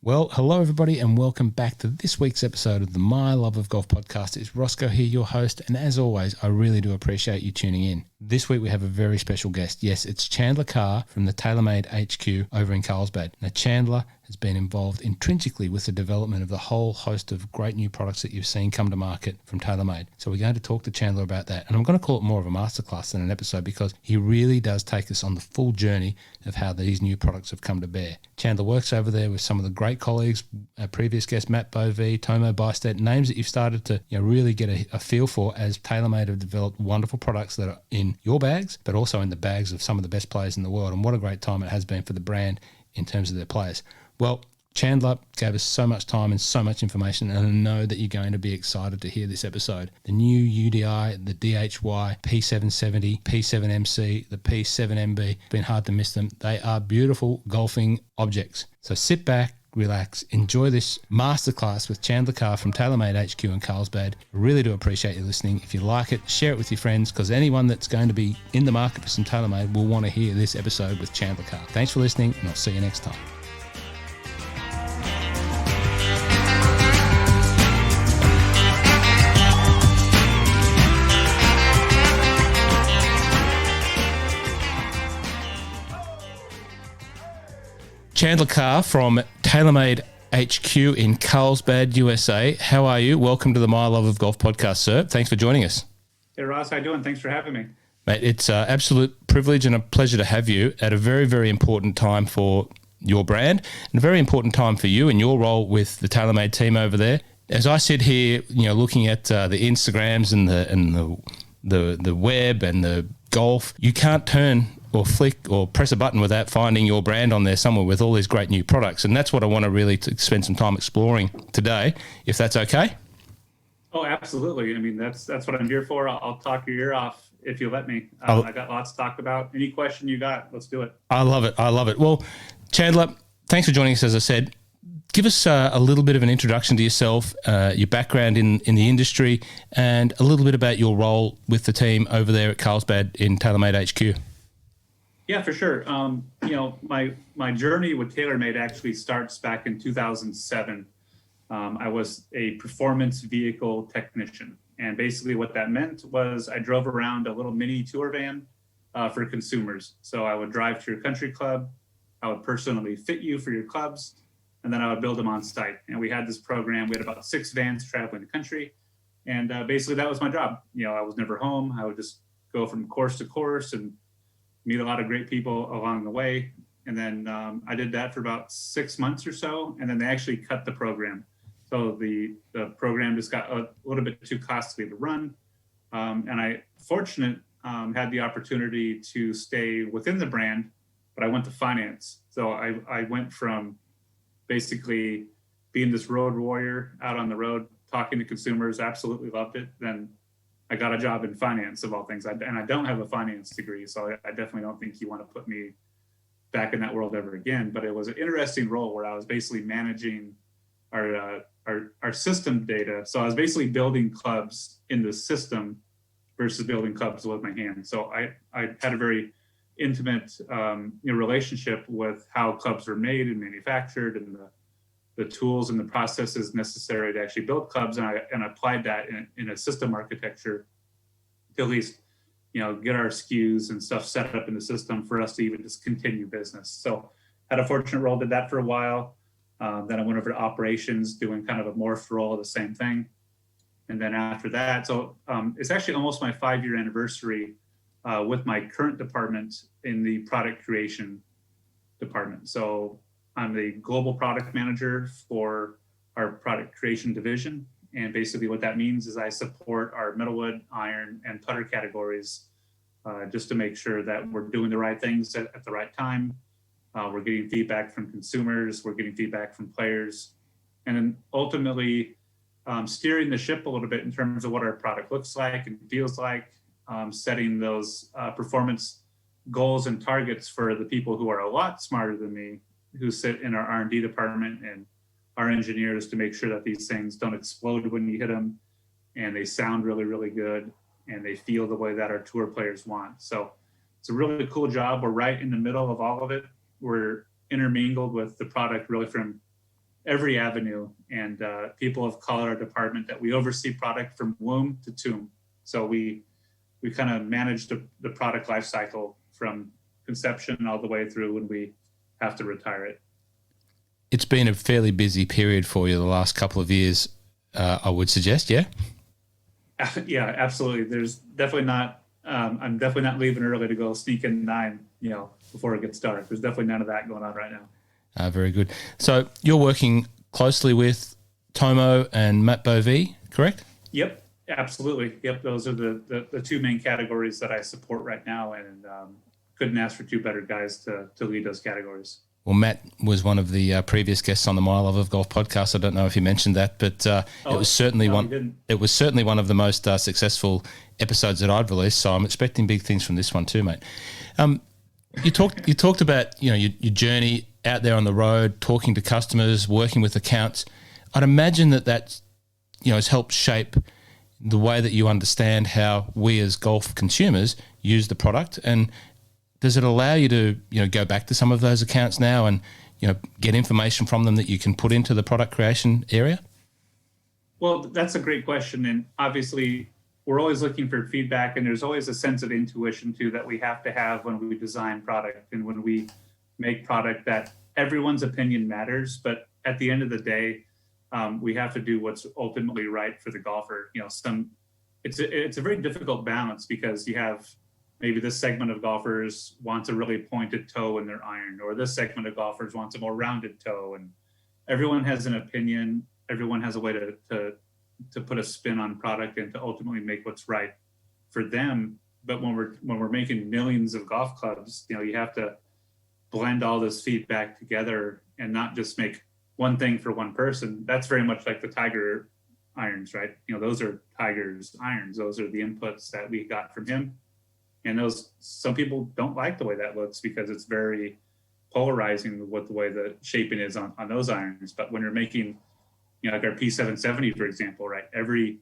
Well, hello everybody and welcome back to this week's episode of the My Love of Golf podcast. It's Roscoe here, your host, and as always, I really do appreciate you tuning in. This week we have a very special guest. Yes, it's Chandler Carr from the TAYLORMADE HQ over in Carlsbad. Now, Chandler has been involved intrinsically with the development of the whole host of great new products that you've seen come to market from TAYLORMADE. So we're going to talk to Chandler about that. And I'm going to call it more of a masterclass than an episode because he really does take us on the full journey of how these new products have come to bear. Chandler works over there with some of the great colleagues, our previous guest, Matt Bovee, Tomo Bystedt, names that you've started to really get a feel for as TAYLORMADE have developed wonderful products that are in your bags, but also in the bags of some of the best players in the world. And what a great time it has been for the brand in terms of their players. Well, Chandler gave us so much time and so much information, and I know that you're going to be excited to hear this episode. The new UDI, the DHY, P770, P7MC, the P7MB, been hard to miss them. They are beautiful golfing objects. So sit back, relax, enjoy this masterclass with Chandler Carr from TAYLORMADE HQ in Carlsbad. I really do appreciate you listening. If you like it, share it with your friends because anyone that's going to be in the market for some TAYLORMADE will want to hear this episode with Chandler Carr. Thanks for listening, and I'll see you next time. Chandler Carr from TAYLORMADE HQ in Carlsbad, USA. How are you? Welcome to the My Love of Golf podcast, sir. Thanks for joining us. Hey, Ross. How you doing? Thanks for having me. Mate, it's an absolute privilege and a pleasure to have you at a very, very important time for your brand and a very important time for you and your role with the TAYLORMADE team over there. As I sit here, looking at the Instagrams and the web and the golf, you can't turn or flick or press a button without finding your brand on there somewhere with all these great new products. And that's what I want to really spend some time exploring today, if that's okay. Oh, absolutely. I mean, that's what I'm here for. I'll talk your ear off if you let me. I got lots to talk about. Any question you got, let's do it. I love it. Well, Chandler, thanks for joining us. As I said, give us a little bit of an introduction to yourself, your background in the industry, and a little bit about your role with the team over there at Carlsbad in TAYLORMADE HQ. Yeah, for sure. My journey with TAYLORMADE actually starts back in 2007. I was a performance vehicle technician. And basically what that meant was I drove around a little mini tour van for consumers. So I would drive to your country club, I would personally fit you for your clubs, and then I would build them on site. And we had this program. We had about 6 vans traveling the country. And basically that was my job. I was never home. I would just go from course to course and meet a lot of great people along the way. And then I did that for about 6 months or so. And then they actually cut the program. So the program just got a little bit too costly to run. And I, had the opportunity to stay within the brand, but I went to finance. So I went from basically being this road warrior out on the road, talking to consumers, absolutely loved it. Then I got a job in finance of all things. And I don't have a finance degree, so I definitely don't think you want to put me back in that world ever again. But it was an interesting role where I was basically managing our system data. So I was basically building clubs in the system versus building clubs with my hands. So I had a very intimate relationship with how clubs are made and manufactured and the tools and the processes necessary to actually build clubs. And I applied that in a system architecture to at least, get our SKUs and stuff set up in the system for us to even just continue business. So had a fortunate role, did that for a while. Then I went over to operations doing kind of a morphed role of the same thing. And then after that, so it's actually almost my 5-year anniversary with my current department in the product creation department. So I'm the global product manager for our product creation division. And basically what that means is I support our metalwood, iron, and putter categories just to make sure that we're doing the right things at the right time. We're getting feedback from consumers, we're getting feedback from players, and then ultimately steering the ship a little bit in terms of what our product looks like and feels like, setting those performance goals and targets for the people who are a lot smarter than me, who sit in our R&D department and our engineers to make sure that these things don't explode when you hit them and they sound really, really good and they feel the way that our tour players want. So it's a really cool job. We're right in the middle of all of it. We're intermingled with the product really from every avenue. And people have called our department that we oversee product from womb to tomb. So we kind of manage the product life cycle from conception all the way through when we have to retire it. It's been a fairly busy period for you the last couple of years, I would suggest, yeah? Yeah, absolutely. There's definitely not, I'm definitely not leaving early to go sneak in 9, before it gets dark. There's definitely none of that going on right now. Very good. So you're working closely with Tomo and Matt Bovee, correct? Yep, absolutely. Yep, those are the 2 main categories that I support right now, and couldn't ask for 2 better guys to lead those categories. Well, Matt was one of the previous guests on the My Love of Golf podcast. I don't know if you mentioned that, but it was certainly one. It was certainly one of the most successful episodes that I'd released. So I'm expecting big things from this one too, mate. You talked about your journey out there on the road, talking to customers, working with accounts. I'd imagine that has helped shape the way that you understand how we as golf consumers use the product. And does it allow you to go back to some of those accounts now and get information from them that you can put into the product creation area? Well, that's a great question, and obviously we're always looking for feedback, and there's always a sense of intuition too that we have to have when we design product and when we make product, that everyone's opinion matters, but at the end of the day, we have to do what's ultimately right for the golfer. It's a very difficult balance, because you have maybe this segment of golfers wants a really pointed toe in their iron, or this segment of golfers wants a more rounded toe, and everyone has an opinion. Everyone has a way to put a spin on product and to ultimately make what's right for them. But when we're making millions of golf clubs, you have to blend all this feedback together and not just make one thing for one person. That's very much like the Tiger irons, right? Those are Tiger's irons. Those are the inputs that we got from him. And some people don't like the way that looks, because it's very polarizing with the way the shaping is on those irons. But when you're making, like our P770, for example, right? Every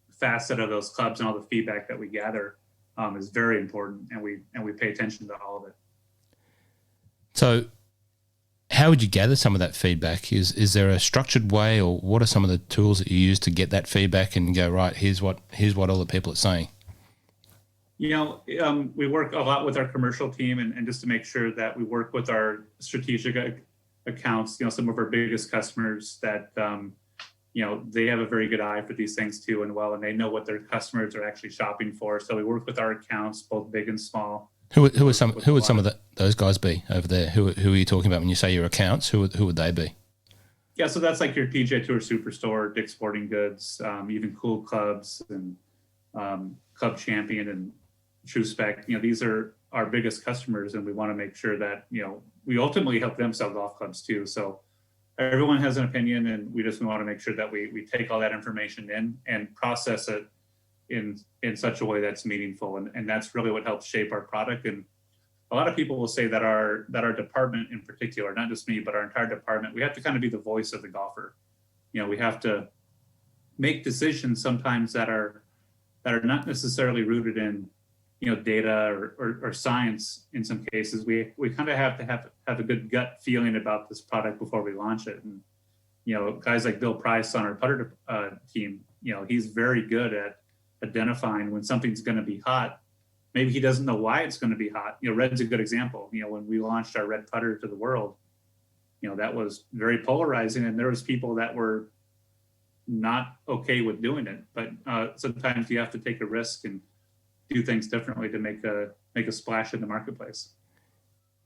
facet of those clubs and all the feedback that we gather is very important, and we pay attention to all of it. So how would you gather some of that feedback? Is there a structured way, or what are some of the tools that you use to get that feedback and go, right, here's what all the people are saying? We work a lot with our commercial team, and just to make sure that we work with our strategic accounts, some of our biggest customers that, they have a very good eye for these things too, and they know what their customers are actually shopping for. So we work with our accounts, both big and small. Who would some of those guys be over there? Who are you talking about when you say your accounts? Who would they be? Yeah, so that's like your PGA Tour Superstore, Dick's Sporting Goods, even Cool Clubs, and Club Champion and True Spec. These are our biggest customers, and we want to make sure that we ultimately help them sell golf clubs too. So everyone has an opinion, and we want to make sure that we take all that information in and process it in such a way that's meaningful, and that's really what helps shape our product. And a lot of people will say that our department in particular, not just me, but our entire department, we have to kind of be the voice of the golfer. We have to make decisions sometimes that are not necessarily rooted in data or science. In some cases, we kind of have to have a good gut feeling about this product before we launch it. And guys like Bill Price on our putter team, he's very good at identifying when something's going to be hot. Maybe he doesn't know why it's going to be hot. Red's a good example. When we launched our red putter to the world, that was very polarizing, and there was people that were not okay with doing it. But sometimes you have to take a risk and do things differently to make a splash in the marketplace.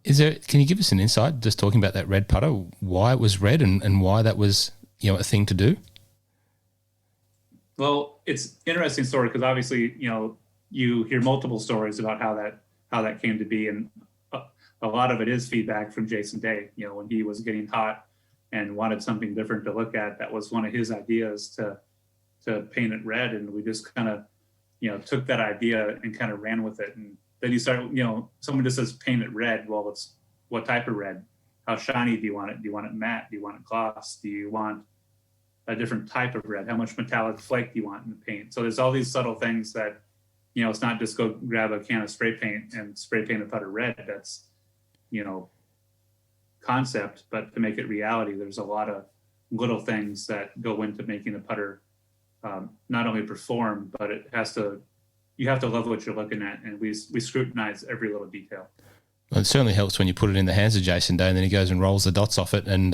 Can you give us an insight, just talking about that red putter, why it was red and why that was a thing to do? Well, it's an interesting story, because obviously you hear multiple stories about how that came to be, and a lot of it is feedback from Jason Day. When he was getting hot and wanted something different to look at, that was one of his ideas to paint it red, and we just kind of took that idea and kind of ran with it. And then you start, someone just says paint it red. Well, it's what type of red? How shiny do you want it? Do you want it matte? Do you want it gloss? Do you want a different type of red? How much metallic flake do you want in the paint? So there's all these subtle things that, it's not just go grab a can of spray paint and spray paint a putter red. That's, concept, but to make it reality, there's a lot of little things that go into making the putter not only perform, but you have to love what you're looking at, and we scrutinize every little detail. Well, it certainly helps when you put it in the hands of Jason Day and then he goes and rolls the dots off it and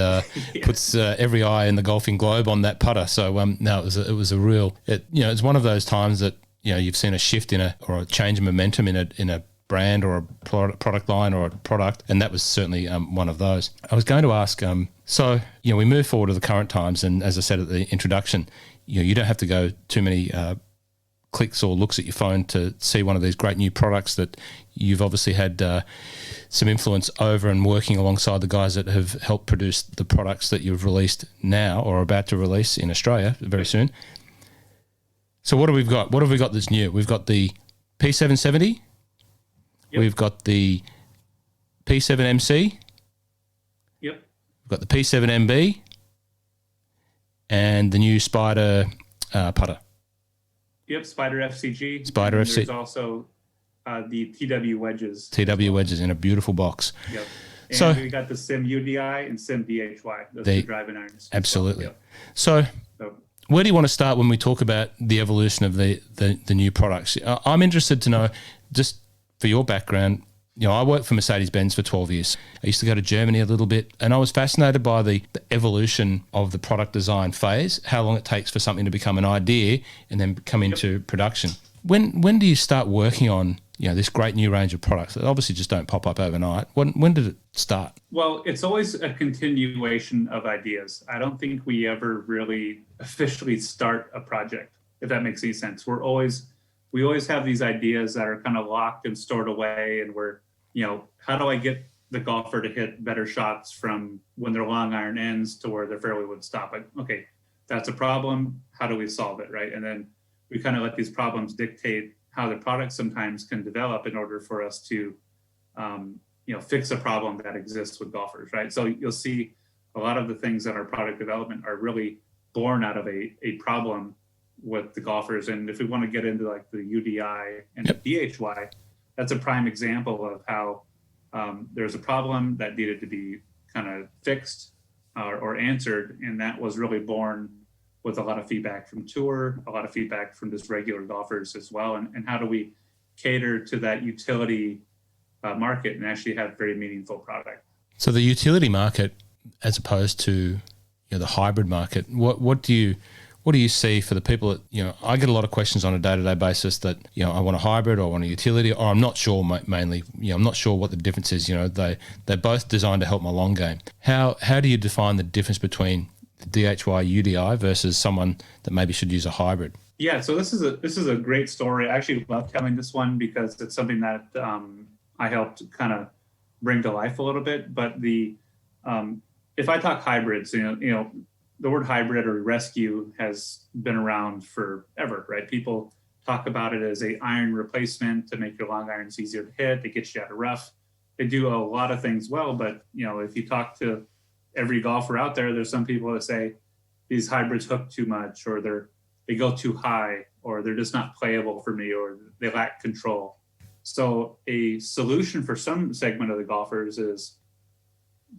puts every eye in the golfing globe on that putter. So no, it was a real. It's one of those times that you've seen a shift or a change of momentum in a brand or a product line or a product, and that was certainly one of those. I was going to ask. So we move forward to the current times, and as I said at the introduction, you don't have to go too many clicks or looks at your phone to see one of these great new products that you've obviously had some influence over and working alongside the guys that have helped produce the products that you've released now or are about to release in Australia very soon. So what have we got? What have we got that's new? We've got the P770. Yep. We've got the P7MC. Yep. We've got the P7MB and the new Spider putter. Yep, Spider FCG. Spider FCG. There's also the TW wedges. TW wedges in a beautiful box. Yep. And we got the Sim UDI and Sim DHY. Those are driving irons. Well. Absolutely. Yep. So where do you want to start when we talk about the evolution of the new products? I'm interested to know, just for your background, I worked for Mercedes-Benz for 12 years. I used to go to Germany a little bit, and I was fascinated by the evolution of the product design phase, how long it takes for something to become an idea and then come into production. When do you start working on this great new range of products that obviously just don't pop up overnight? When did it start? Well, it's always a continuation of ideas. I don't think we ever really officially start a project, if that makes any sense. We always have these ideas that are kind of locked and stored away, and we're how do I get the golfer to hit better shots from when their long iron ends to where their fairway would stop? Okay, that's a problem. How do we solve it, right? And then we kind of let these problems dictate how the product sometimes can develop in order for us to, fix a problem that exists with golfers, right? So you'll see a lot of the things that our product development are really born out of a problem with the golfers. And if we want to get into like the UDI and the DHY, that's a prime example of how there's a problem that needed to be kind of fixed or answered. And that was really born with a lot of feedback from tour, a lot of feedback from just regular golfers as well. And how do we cater to that utility market and actually have very meaningful product? So the utility market, as opposed to the hybrid market, what do you see for the people that, I get a lot of questions on a day-to-day basis that, I want a hybrid or I want a utility, or I'm not sure mainly, I'm not sure what the difference is. They're both designed to help my long game. How do you define the difference between the DHY UDI versus someone that maybe should use a hybrid? Yeah, so this is a great story. I actually love telling this one because it's something that I helped kind of bring to life a little bit. But if I talk hybrids, the word hybrid or rescue has been around forever, right? People talk about it as a iron replacement to make your long irons easier to hit. They get you out of rough. They do a lot of things well, but if you talk to every golfer out there, there's some people that say these hybrids hook too much, or they go too high, or they're just not playable for me, or they lack control. So a solution for some segment of the golfers is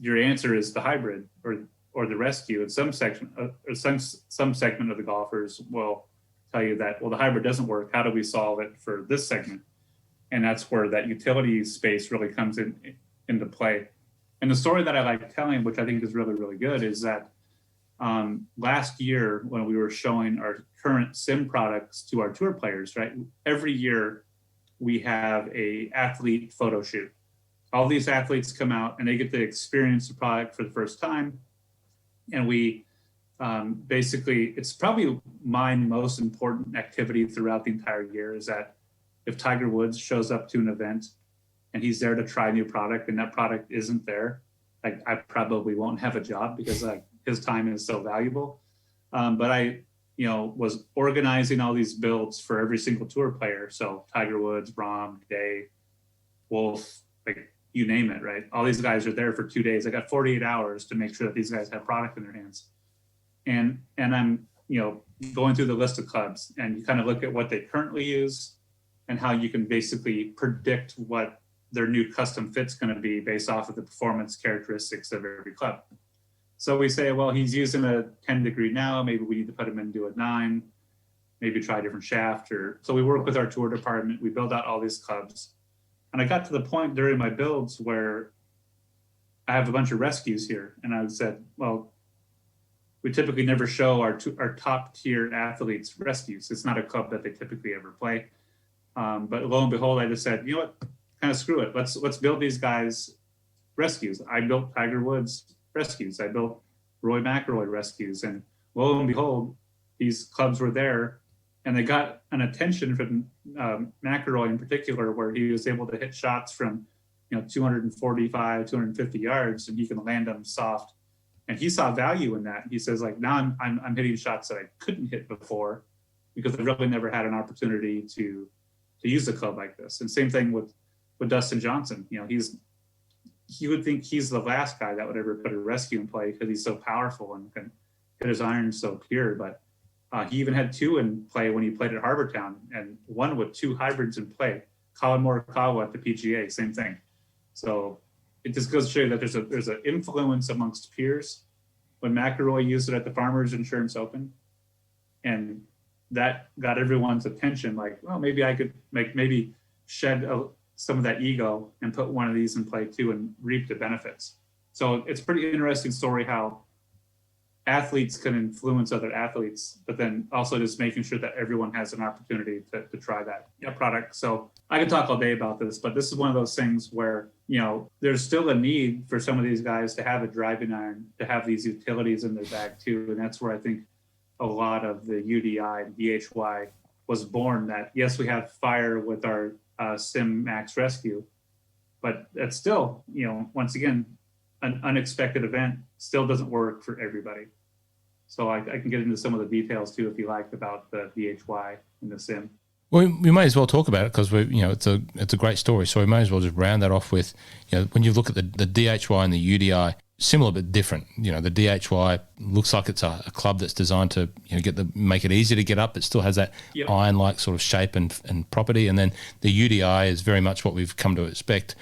your answer is the hybrid or the rescue. And some segment of the golfers will tell you that, well, the hybrid doesn't work. How do we solve it for this segment? And that's where that utility space really comes into play. And the story that I like telling, which I think is really, really good, is that last year when we were showing our current sim products to our tour players, right? Every year we have a athlete photo shoot. All these athletes come out and they get to experience the product for the first time. And we basically, it's probably my most important activity throughout the entire year, is that if Tiger Woods shows up to an event and he's there to try a new product and that product isn't there, I probably won't have a job because his time is so valuable. But I, was organizing all these builds for every single tour player. So Tiger Woods, Rahm, Day, Wolf, you name it, right? All these guys are there for 2 days. I got 48 hours to make sure that these guys have product in their hands. And I'm, going through the list of clubs, and you kind of look at what they currently use and how you can basically predict what their new custom fit's going to be based off of the performance characteristics of every club. So we say, well, he's using a 10 degree now. Maybe we need to put him into a 9, maybe try a different shaft. So we work with our tour department. We build out all these clubs. And I got to the point during my builds where I have a bunch of rescues here. And I said, well, we typically never show our top tier athletes rescues. It's not a club that they typically ever play. But lo and behold, I just said, you know what, kind of screw it. Let's build these guys rescues. I built Tiger Woods rescues. I built Roy McIlroy rescues. And lo and behold, these clubs were there. And they got an attention from McIlroy in particular, where he was able to hit shots from 245, 250 yards, and he can land them soft. And he saw value in that. He says, like, now I'm hitting shots that I couldn't hit before because I really never had an opportunity to use a club like this. And same thing with Dustin Johnson. He would think he's the last guy that would ever put a rescue in play because he's so powerful and can hit his iron so pure. But he even had 2 in play when he played at Harbortown, and one with 2 hybrids in play. Colin Morikawa at the PGA, same thing. So it just goes to show you that there's an influence amongst peers. When McIlroy used it at the Farmers Insurance Open, and that got everyone's attention, like, well, maybe I could maybe shed some of that ego and put one of these in play too and reap the benefits. So it's a pretty interesting story how athletes can influence other athletes, but then also just making sure that everyone has an opportunity to try that product. So I could talk all day about this, but this is one of those things where, there's still a need for some of these guys to have a driving iron, to have these utilities in their bag too. And that's where I think a lot of the UDI and DHY was born, that yes, we have fire with our Sim Max Rescue, but that's still, once again, an unexpected event still doesn't work for everybody. So I can get into some of the details too, if you like, about the DHY and the Sim. Well, we may as well talk about it because it's a great story. So we may as well just round that off with, when you look at the DHY and the UDI, similar but different. The DHY looks like it's a club that's designed to make it easy to get up. It still has that iron-like sort of shape and property, and then the UDI is very much what we've come to expect,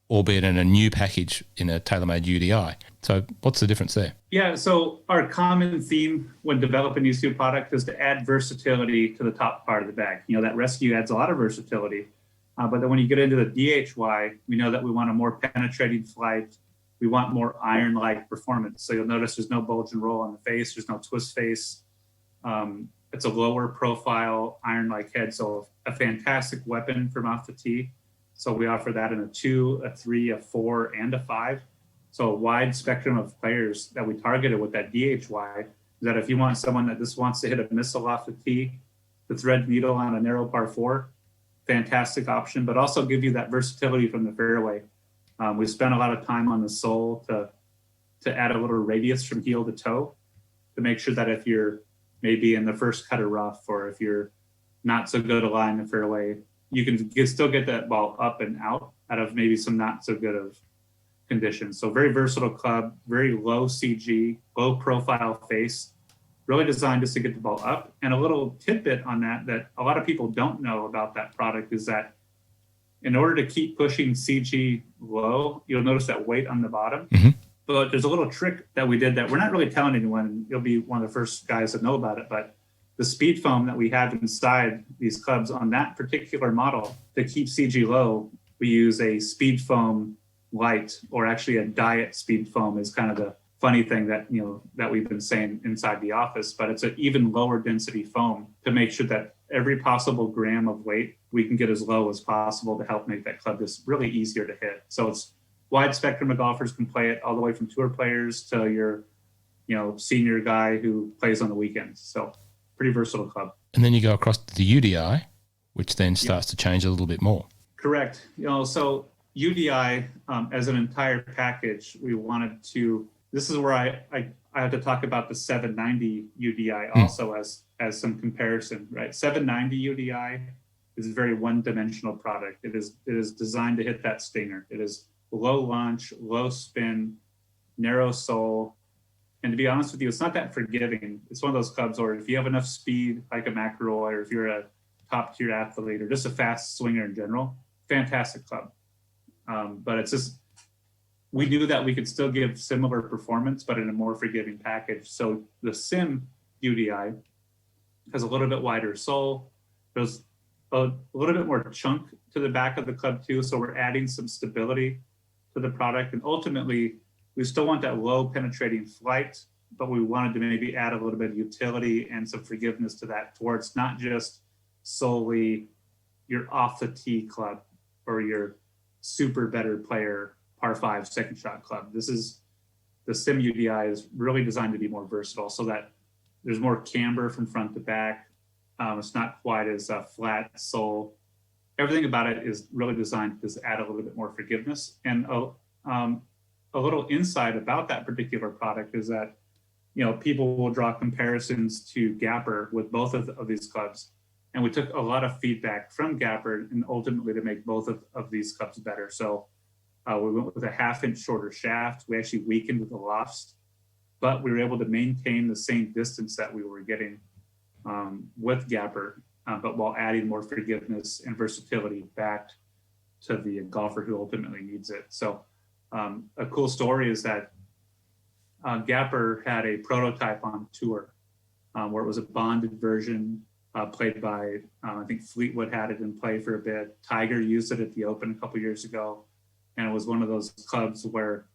albeit in a new package in a TaylorMade UDI. So what's the difference there? Yeah, so our common theme when developing these two products is to add versatility to the top part of the bag. That Rescue adds a lot of versatility, but then when you get into the DHY, we know that we want a more penetrating flight. We want more iron-like performance. So you'll notice there's no bulge and roll on the face. There's no twist face. It's a lower profile iron-like head. So a fantastic weapon from off the tee. So we offer that in a 2, a 3, a 4, and a 5. So a wide spectrum of players that we targeted with that DHY, that if you want someone that just wants to hit a missile off the tee, the thread needle on a narrow par 4, fantastic option, but also give you that versatility from the fairway. We spent a lot of time on the sole to add a little radius from heel to toe to make sure that if you're maybe in the first cut of rough, or if you're not so good a lie in the fairway, you can still get that ball up and out of maybe some not so good of conditions. So very versatile club, very low CG, low profile face, really designed just to get the ball up. And a little tidbit on that a lot of people don't know about that product is that in order to keep pushing CG low, you'll notice that weight on the bottom. Mm-hmm. But there's a little trick that we did that we're not really telling anyone. You'll be one of the first guys that know about it. But the speed foam that we have inside these clubs on that particular model, to keep CG low, we use a speed foam light, or actually a diet speed foam is kind of the funny thing that we've been saying inside the office. But it's an even lower density foam to make sure that every possible gram of weight we can get as low as possible to help make that club just really easier to hit. So it's wide spectrum of golfers can play it, all the way from tour players to your, senior guy who plays on the weekends. So pretty versatile club. And then you go across to the UDI, which then starts to change a little bit more. Correct. So UDI as an entire package, we wanted to, this is where I have to talk about the 790 UDI also as some comparison, right? 790 UDI is a very one-dimensional product. It is designed to hit that stinger. It is low launch, low spin, narrow sole. And to be honest with you, it's not that forgiving. It's one of those clubs where if you have enough speed, like a McIlroy, or if you're a top-tier athlete or just a fast swinger in general, fantastic club. But it's just, we knew that we could still give similar performance, but in a more forgiving package. So the Sim UDI has a little bit wider sole. There's a little bit more chunk to the back of the club too. So we're adding some stability to the product. And ultimately, we still want that low penetrating flight, but we wanted to maybe add a little bit of utility and some forgiveness to that, towards not just solely your off the tee club or your super better player par 5 second shot club. This is, the Sim UDI is really designed to be more versatile, so that there's more camber from front to back. It's not quite as a flat sole. Everything about it is really designed to just add a little bit more forgiveness. And a little insight about that particular product is that, you know, people will draw comparisons to Gapper with both of these clubs. And we took a lot of feedback from Gapper and ultimately to make both of these clubs better. So we went with a 1/2 inch shorter shaft. We actually weakened the lofts, but we were able to maintain the same distance that we were getting with Gapper, but while adding more forgiveness and versatility back to the golfer who ultimately needs it. So a cool story is that Gapper had a prototype on tour where it was a bonded version played by, I think Fleetwood had it in play for a bit. Tiger used it at the Open a couple years ago. And it was one of those clubs where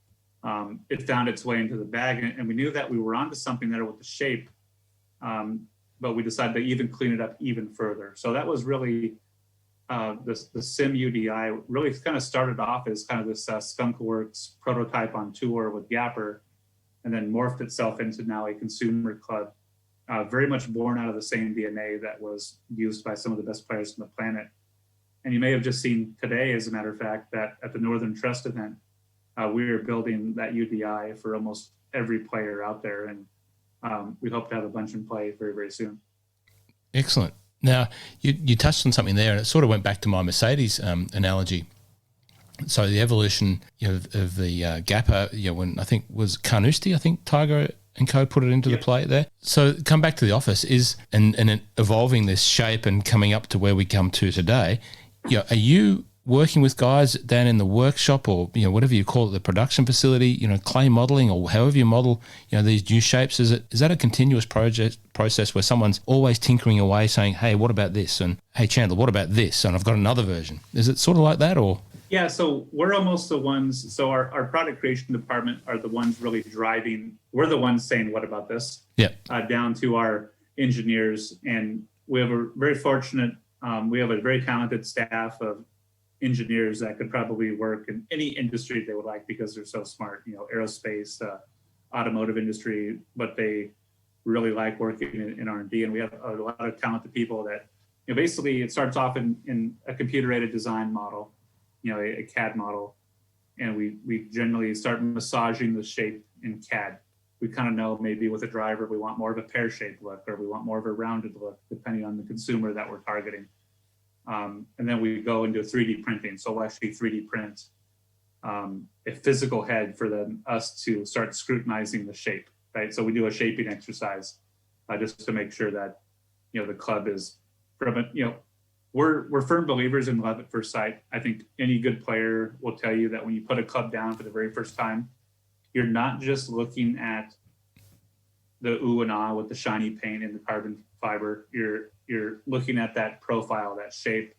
it found its way into the bag. And we knew that we were onto something there with the shape, but we decided to even clean it up even further. So that was really the Sim UDI really kind of started off as kind of this Skunkworks prototype on tour with Gapper, and then morphed itself into now a consumer club, very much born out of the same DNA that was used by some of the best players on the planet. And you may have just seen today, as a matter of fact, that at the Northern Trust event, we are building that UDI for almost every player out there. And we hope to have a bunch in play very, very soon. Excellent. Now, you touched on something there, and it sort of went back to my Mercedes analogy. So the evolution, you know, of the Gapper, you know, when I think was Carnoustie, I think Tiger and co put it into the play there. So come back to the office and evolving this shape and coming up to where we come to today. You know, are you working with guys down in the workshop, or, you know, whatever you call it, the production facility, you know, clay modeling, or however you model, you know, these new shapes? Is that a continuous process where someone's always tinkering away saying, hey, what about this? And hey, Chandler, what about this? And I've got another version. Is it sort of like that, or? Yeah, so we're almost the ones, so our product creation department are the ones really driving, we're the ones saying, what about this? Yeah. Down to our engineers. And we have a very fortunate, we have a very talented staff of engineers that could probably work in any industry they would like, because they're so smart, you know, aerospace, automotive industry, but they really like working in R&D. And we have a lot of talented people that, you know, basically it starts off in a computer-aided design model, you know, a CAD model. And we generally start massaging the shape in CAD. We kind of know maybe with a driver, we want more of a pear-shaped look, or we want more of a rounded look, depending on the consumer that we're targeting. And then we go into 3D printing. So we'll actually 3D print a physical head for us to start scrutinizing the shape, right? So we do a shaping exercise just to make sure that, you know, the club is from a, you know, we're firm believers in love at first sight. I think any good player will tell you that when you put a club down for the very first time, you're not just looking at the ooh and ah with the shiny paint and the carbon fiber. You're looking at that profile, that shape,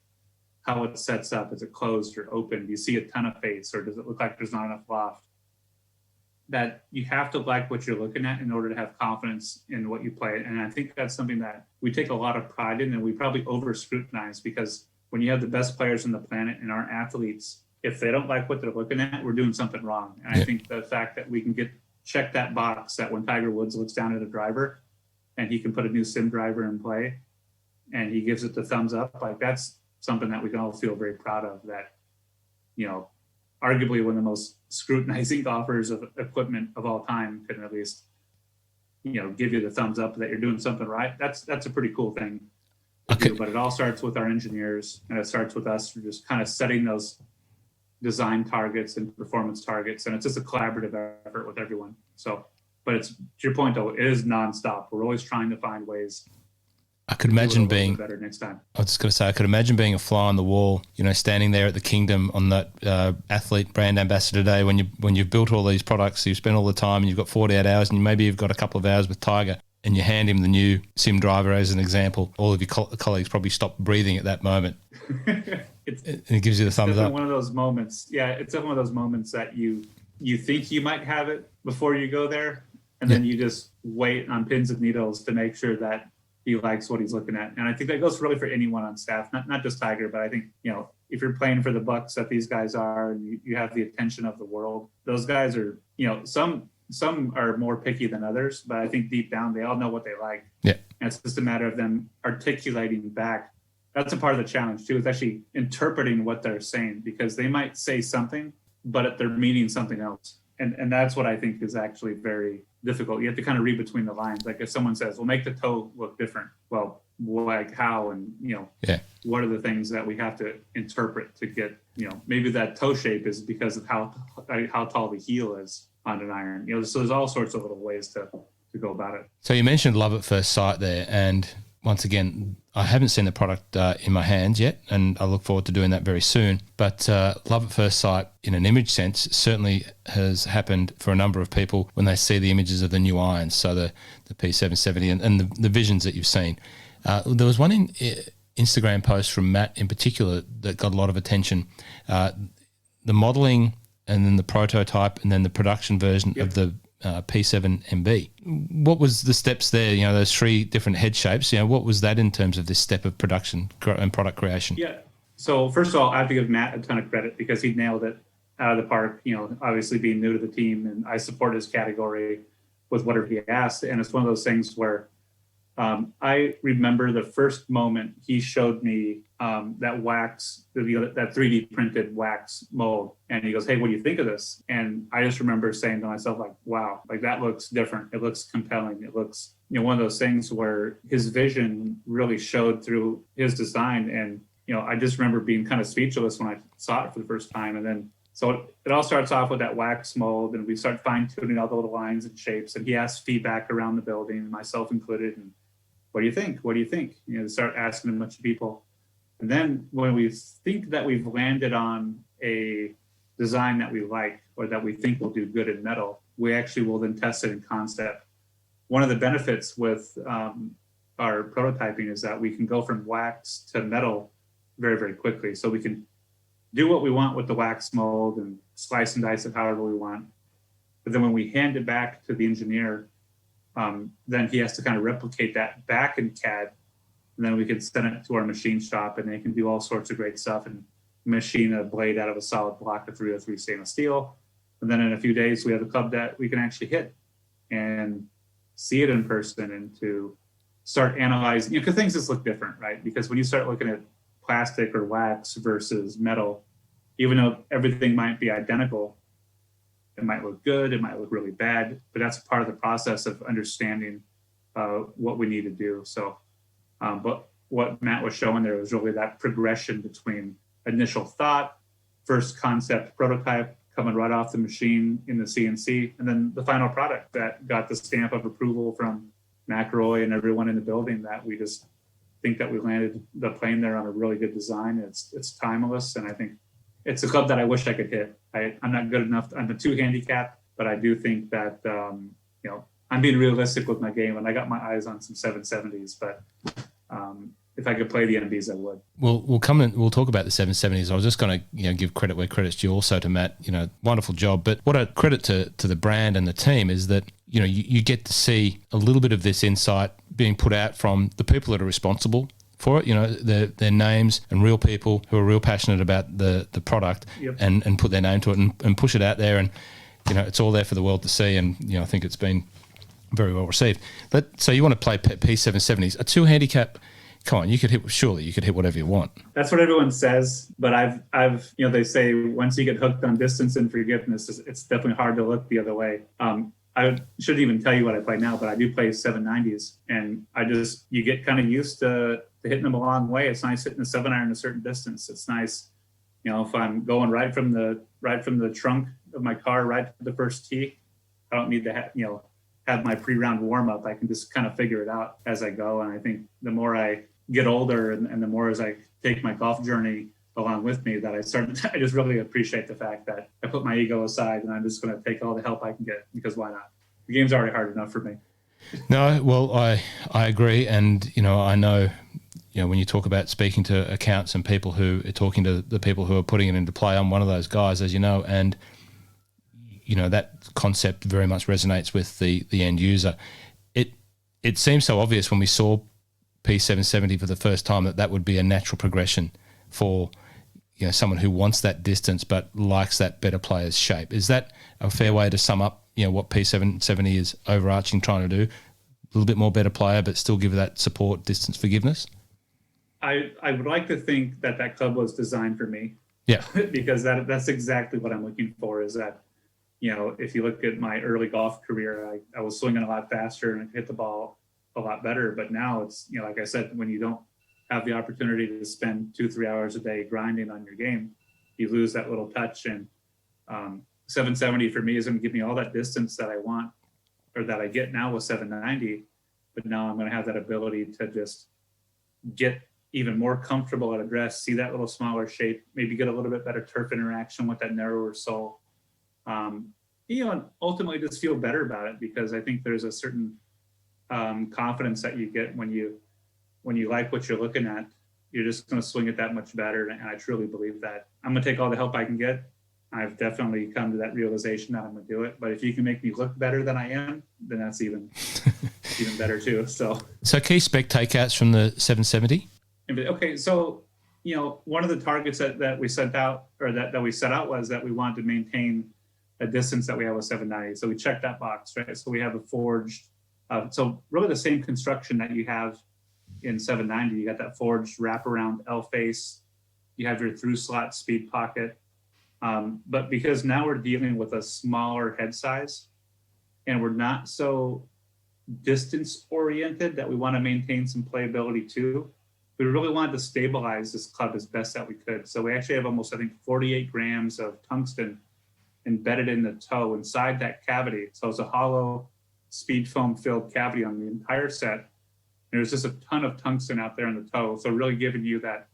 how it sets up. Is it closed or open? Do you see a ton of face, or does it look like there's not enough loft? That you have to like what you're looking at in order to have confidence in what you play. And I think that's something that we take a lot of pride in, and we probably over scrutinize, because when you have the best players on the planet and our athletes, if they don't like what they're looking at, we're doing something wrong. And I think the fact that we can check that box, that when Tiger Woods looks down at a driver and he can put a new sim driver in play and he gives it the thumbs up, like that's something that we can all feel very proud of, that, you know, arguably one of the most scrutinizing golfers of equipment of all time can at least, you know, give you the thumbs up that you're doing something right. That's a pretty cool thing to do. But it all starts with our engineers, and it starts with us just kind of setting those design targets and performance targets. And it's just a collaborative effort with everyone. So, but it's, to your point though, it is nonstop. We're always trying to find ways I could imagine a little being bit better next time. I was just going to say, I could imagine being a fly on the wall, standing there at the Kingdom on that athlete brand ambassador day when you've built all these products, you've spent all the time and you've got 48 hours and maybe you've got a couple of hours with Tiger and you hand him the new sim driver as an example. All of your colleagues probably stop breathing at that moment. It gives you the thumbs up. One of those moments. Yeah, it's one of those moments that you think you might have it before you go there, and then you just wait on pins and needles to make sure that he likes what he's looking at. And I think that goes really for anyone on staff, not just Tiger, but I think, if you're playing for the Bucks that these guys are, and you have the attention of the world, those guys are, some are more picky than others, but I think deep down, they all know what they like. Yeah. And it's just a matter of them articulating back. That's a part of the challenge too, is actually interpreting what they're saying, because they might say something, but they're meaning something else. And that's what I think is actually very difficult. You have to kind of read between the lines. Like if someone says, well, make the toe look different. Well, like how, and, what are the things that we have to interpret to get, maybe that toe shape is because of how tall the heel is on an iron. So there's all sorts of little ways to go about it. So you mentioned love at first sight there. And once again, I haven't seen the product in my hands yet, and I look forward to doing that very soon. But love at first sight, in an image sense, certainly has happened for a number of people when they see the images of the new irons, so the P770 and the visions that you've seen. There was one Instagram post from Matt in particular that got a lot of attention. The modelling and then the prototype and then the production version of the P7MB. What was the steps there? Those three different head shapes. What was that in terms of this step of production and product creation? Yeah. So first of all, I have to give Matt a ton of credit because he nailed it out of the park. Obviously being new to the team, and I support his category with whatever he asked. And it's one of those things where I remember the first moment he showed me that wax, that 3D printed wax mold. And he goes, hey, what do you think of this? And I just remember saying to myself, like, wow, like that looks different. It looks compelling. It looks, one of those things where his vision really showed through his design. And, I just remember being kind of speechless when I saw it for the first time. And then, so it all starts off with that wax mold, and we start fine tuning all the little lines and shapes. And he asked feedback around the building, myself included. And what do you think? What do you think? Start asking a bunch of people. And then when we think that we've landed on a design that we like, or that we think will do good in metal, we actually will then test it in concept. One of the benefits with our prototyping is that we can go from wax to metal very, very quickly. So we can do what we want with the wax mold and slice and dice it however we want. But then when we hand it back to the engineer, then he has to kind of replicate that back in CAD. And then we can send it to our machine shop, and they can do all sorts of great stuff and machine a blade out of a solid block of 303 stainless steel. And then in a few days, we have a club that we can actually hit and see it in person, and to start analyzing, because things just look different, right? Because when you start looking at plastic or wax versus metal, even though everything might be identical, it might look good, it might look really bad, but that's part of the process of understanding what we need to do. So, but what Matt was showing there was really that progression between initial thought, first concept prototype coming right off the machine in the CNC, and then the final product that got the stamp of approval from McElroy and everyone in the building, that we just think that we landed the plane there on a really good design. It's timeless, and I think it's a club that I wish I could hit. I'm not good enough. I'm a 2 handicap, but I do think that, I'm being realistic with my game, and I got my eyes on some 770s, but if I could play the MBs, I would. We'll come and we'll talk about the 770s. I was just going to give credit where credit's due also to Matt. Wonderful job. But what a credit to the brand and the team is that, you get to see a little bit of this insight being put out from the people that are responsible for it, their names, and real people who are real passionate about the product. Yep. and put their name to it and push it out there. And, it's all there for the world to see. And, I think it's been very well received. But so you want to play P770s, a 2 handicap. Come on, you could hit whatever you want. That's what everyone says, but I've they say once you get hooked on distance and forgiveness, it's definitely hard to look the other way. I shouldn't even tell you what I play now, but I do play 790s, and you get kind of used to hitting them a long way. It's nice hitting the 7-iron a certain distance. It's nice, if I'm going right from the trunk of my car right to the first tee, I don't need to have my pre-round warm up, I can just kind of figure it out as I go. And I think the more I get older and the more as I take my golf journey along with me, that I just really appreciate the fact that I put my ego aside and I'm just going to take all the help I can get, because why not? The game's already hard enough for me. No, well, I agree. And, I know, when you talk about speaking to accounts and people who are talking to the people who are putting it into play, I'm one of those guys, as you know, and, that concept very much resonates with the end user. It seems so obvious when we saw P770 for the first time that would be a natural progression for, someone who wants that distance but likes that better player's shape. Is that a fair way to sum up, what P770 is overarching trying to do? A little bit more better player, but still give that support, distance, forgiveness? I would like to think that club was designed for me. Yeah. Because that's exactly what I'm looking for, is that, if you look at my early golf career, I was swinging a lot faster and I could hit the ball a lot better. But now it's, like I said, when you don't have the opportunity to spend 2-3 hours a day grinding on your game, you lose that little touch. And 770 for me is going to give me all that distance that I want, or that I get now with 790. But now I'm going to have that ability to just get even more comfortable at address, see that little smaller shape, maybe get a little bit better turf interaction with that narrower sole. And ultimately just feel better about it, because I think there's a certain confidence that you get when you like what you're looking at. You're just going to swing it that much better. And I truly believe that. I'm going to take all the help I can get. I've definitely come to that realization that I'm going to do it. But if you can make me look better than I am, then that's even better too. So key spec takeouts from the 770? Okay, so one of the targets that we sent out, or that we set out, was that we wanted to maintain a distance that we have with 790. So we checked that box, right? So we have a forged, so really the same construction that you have in 790. You got that forged wraparound L face. You have your through slot speed pocket. But because now we're dealing with a smaller head size, and we're not so distance oriented that we want to maintain some playability too, we really wanted to stabilize this club as best that we could. So we actually have almost, I think, 48 grams of tungsten embedded in the toe inside that cavity. So it's a hollow speed foam filled cavity on the entire set. And there's just a ton of tungsten out there in the toe. So really giving you that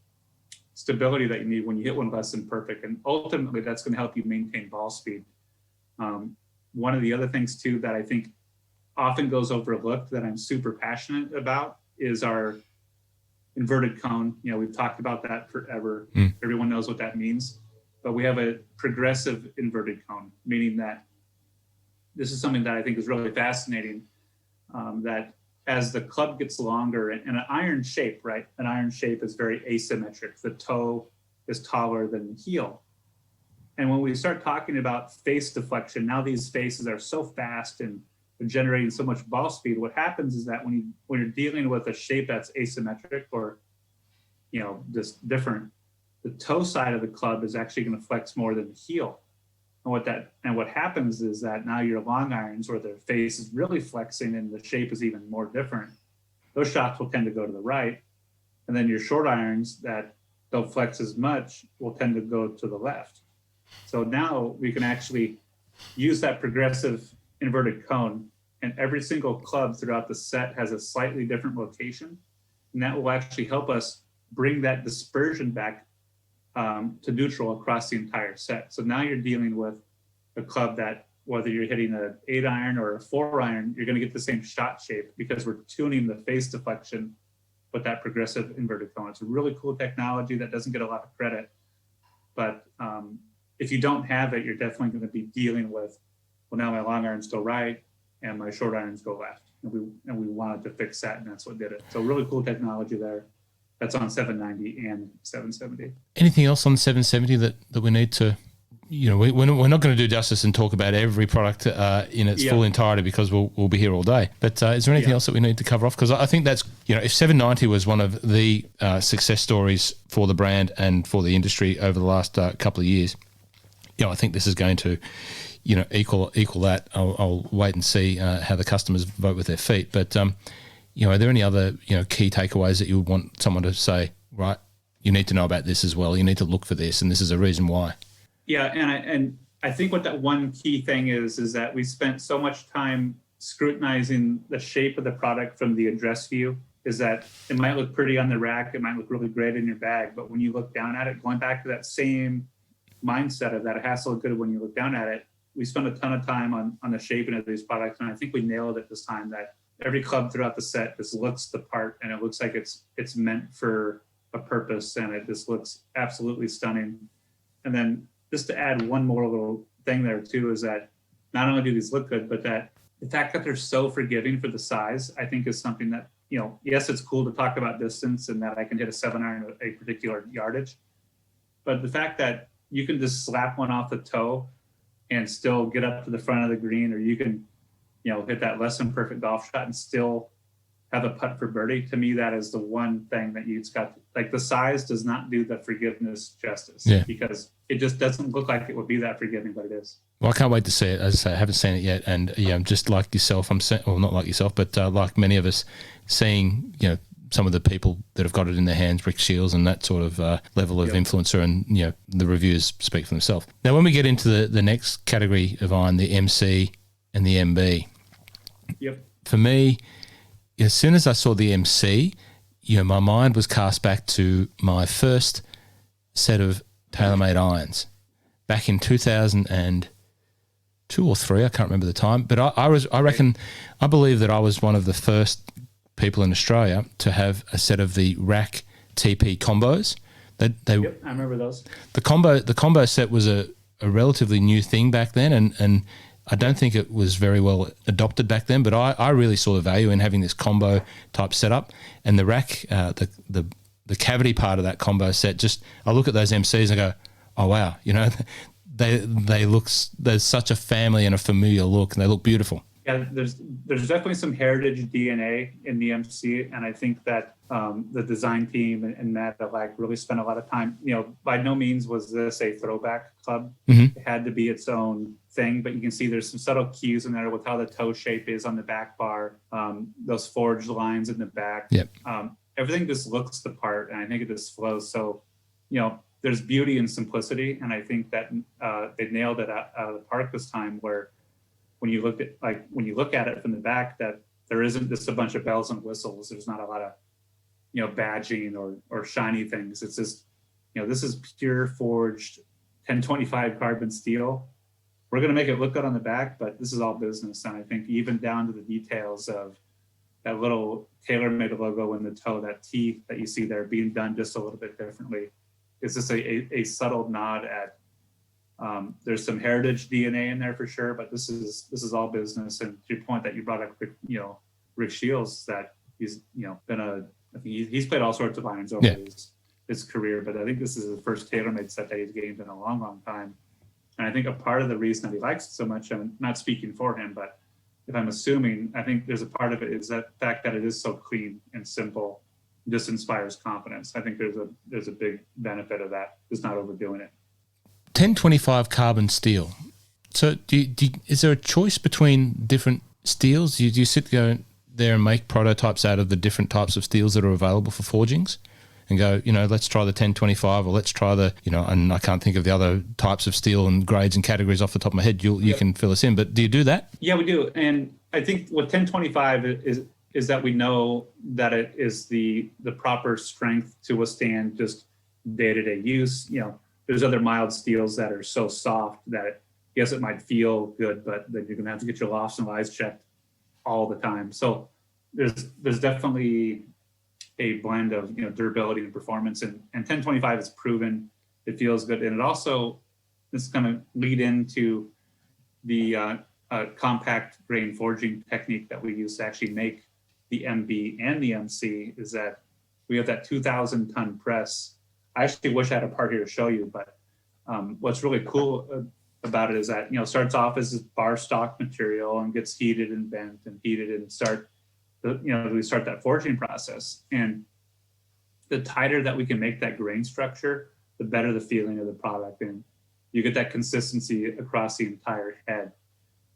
stability that you need when you hit one less than perfect. And ultimately that's going to help you maintain ball speed. One of the other things too that I think often goes overlooked that I'm super passionate about is our inverted cone. We've talked about that forever. Everyone knows what that means. But we have a progressive inverted cone, meaning that this is something that I think is really fascinating, that as the club gets longer, and an iron shape, right? An iron shape is very asymmetric. The toe is taller than the heel. And when we start talking about face deflection, now these faces are so fast and generating so much ball speed. What happens is that when you're dealing with a shape that's asymmetric, or just different, the toe side of the club is actually going to flex more than the heel. And what happens is that now your long irons, where their face is really flexing and the shape is even more different, those shots will tend to go to the right. And then your short irons that don't flex as much will tend to go to the left. So now we can actually use that progressive inverted cone, and every single club throughout the set has a slightly different location. And that will actually help us bring that dispersion back to neutral across the entire set. So now you're dealing with a club that, whether you're hitting an 8 iron or a 4 iron, you're going to get the same shot shape, because we're tuning the face deflection with that progressive inverted cone. It's a really cool technology that doesn't get a lot of credit. But if you don't have it, you're definitely going to be dealing with, well, now my long irons go right and my short irons go left. And we wanted to fix that, and that's what did it. So really cool technology there. That's on 790 and 770. Anything else on 770 that we need to, we're not going to do justice and talk about every product in its full entirety, because we'll be here all day. But is there anything else that we need to cover off? Because I think that's, if 790 was one of the success stories for the brand and for the industry over the last couple of years, I think this is going to, equal that. I'll wait and see how the customers vote with their feet. But are there any other key takeaways that you would want someone to say, right, you need to know about this as well, you need to look for this, and this is a reason why? Yeah, and I think what that one key thing is that we spent so much time scrutinizing the shape of the product from the address view is that it might look pretty on the rack, it might look really great in your bag, but when you look down at it, going back to that same mindset of that it has to look good when you look down at it, we spent a ton of time on the shaping of these products, and I think we nailed it this time that every club throughout the set just looks the part, and it looks like it's meant for a purpose, and it just looks absolutely stunning. And then just to add one more little thing there too is that not only do these look good, but that the fact that they're so forgiving for the size, I think is something that, you know, yes, it's cool to talk about distance and that I can hit a 7-iron at a particular yardage, but the fact that you can just slap one off the toe and still get up to the front of the green, or you can, you know, hit that less than perfect golf shot and still have a putt for birdie. To me, that is the one thing that you've got. Like, the size does not do the forgiveness justice, because it just doesn't look like it would be that forgiving, but it is. Well, I can't wait to see it. As I say, I haven't seen it yet, and just like yourself, not like yourself, but like many of us, seeing some of the people that have got it in their hands, Rick Shields and that sort of level of influencer, and the reviews speak for themselves. Now, when we get into the next category of iron, the MC and the MB, for me, as soon as I saw the MC, my mind was cast back to my first set of TaylorMade irons back in 2002 or 3. I can't remember the time, but I believe that I was one of the first people in Australia to have a set of the rack TP combos. I remember those. The combo set was a relatively new thing back then, and I don't think it was very well adopted back then, but I really saw the value in having this combo type setup, and the rack, the cavity part of that combo set. I look at those MCs and I go, oh wow, they look, there's such a family and a familiar look, and they look beautiful. Yeah, there's definitely some heritage DNA in the MC, and I think that the design team and Matt really spent a lot of time. By no means was this a throwback club. Mm-hmm. It had to be its own thing, but you can see there's some subtle cues in there with how the toe shape is on the back bar, those forged lines in the back. Yep. Everything just looks the part, and I think it just flows. So, there's beauty and simplicity, and I think that they nailed it out of the park this time. Where when you look at it from the back, that there isn't just a bunch of bells and whistles. There's not a lot of badging or shiny things. It's just this is pure forged 1025 carbon steel. We're going to make it look good on the back, but this is all business. And I think even down to the details of that little TaylorMade logo in the toe, that T that you see there being done just a little bit differently, it's just a subtle nod at there's some heritage DNA in there for sure, but this is all business. And to your point that you brought up, Rick Shields, that he's he's played all sorts of irons over his career, but I think this is the first TaylorMade set that he's gained in a long, long time. And I think a part of the reason that he likes it so much, I'm not speaking for him, but if I'm assuming, I think there's a part of it is that fact that it is so clean and simple, just inspires confidence. I think there's a big benefit of that, just not overdoing it. 1025 carbon steel. So is there a choice between different steels? Do you sit there and make prototypes out of the different types of steels that are available for forgings and go, let's try the 1025, or let's try the, and I can't think of the other types of steel and grades and categories off the top of my head. You can fill us in, but do you do that? Yeah, we do. And I think what 1025 is that we know that it is the proper strength to withstand just day-to-day use. There's other mild steels that are so soft that yes, it might feel good, but then you're going to have to get your lofts and lies checked all the time. So there's definitely a blend of durability and performance, and 1025 is proven. It feels good, and it also, this is going to lead into the compact grain forging technique that we use to actually make the MB and the MC. Is that we have that 2,000 ton press. I actually wish I had a part here to show you, but what's really cool about it is that starts off as this bar stock material and gets heated and bent and heated and we start that forging process. And the tighter that we can make that grain structure, the better the feeling of the product, and you get that consistency across the entire head.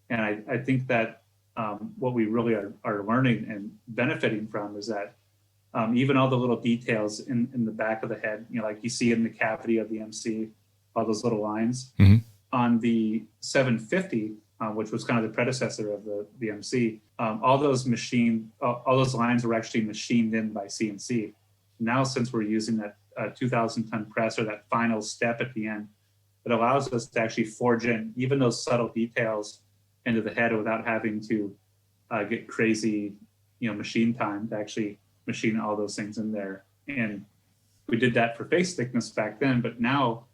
And I think that what we really are learning and benefiting from is that even all the little details in the back of the head, like you see in the cavity of the MC, all those little lines. Mm-hmm. On the 750, which was kind of the predecessor of the MC. All those lines were actually machined in by CNC. Now, since we're using that 2,000-ton press, or that final step at the end, it allows us to actually forge in even those subtle details into the head without having to get crazy, machine time to actually machine all those things in there. And we did that for face thickness back then, but now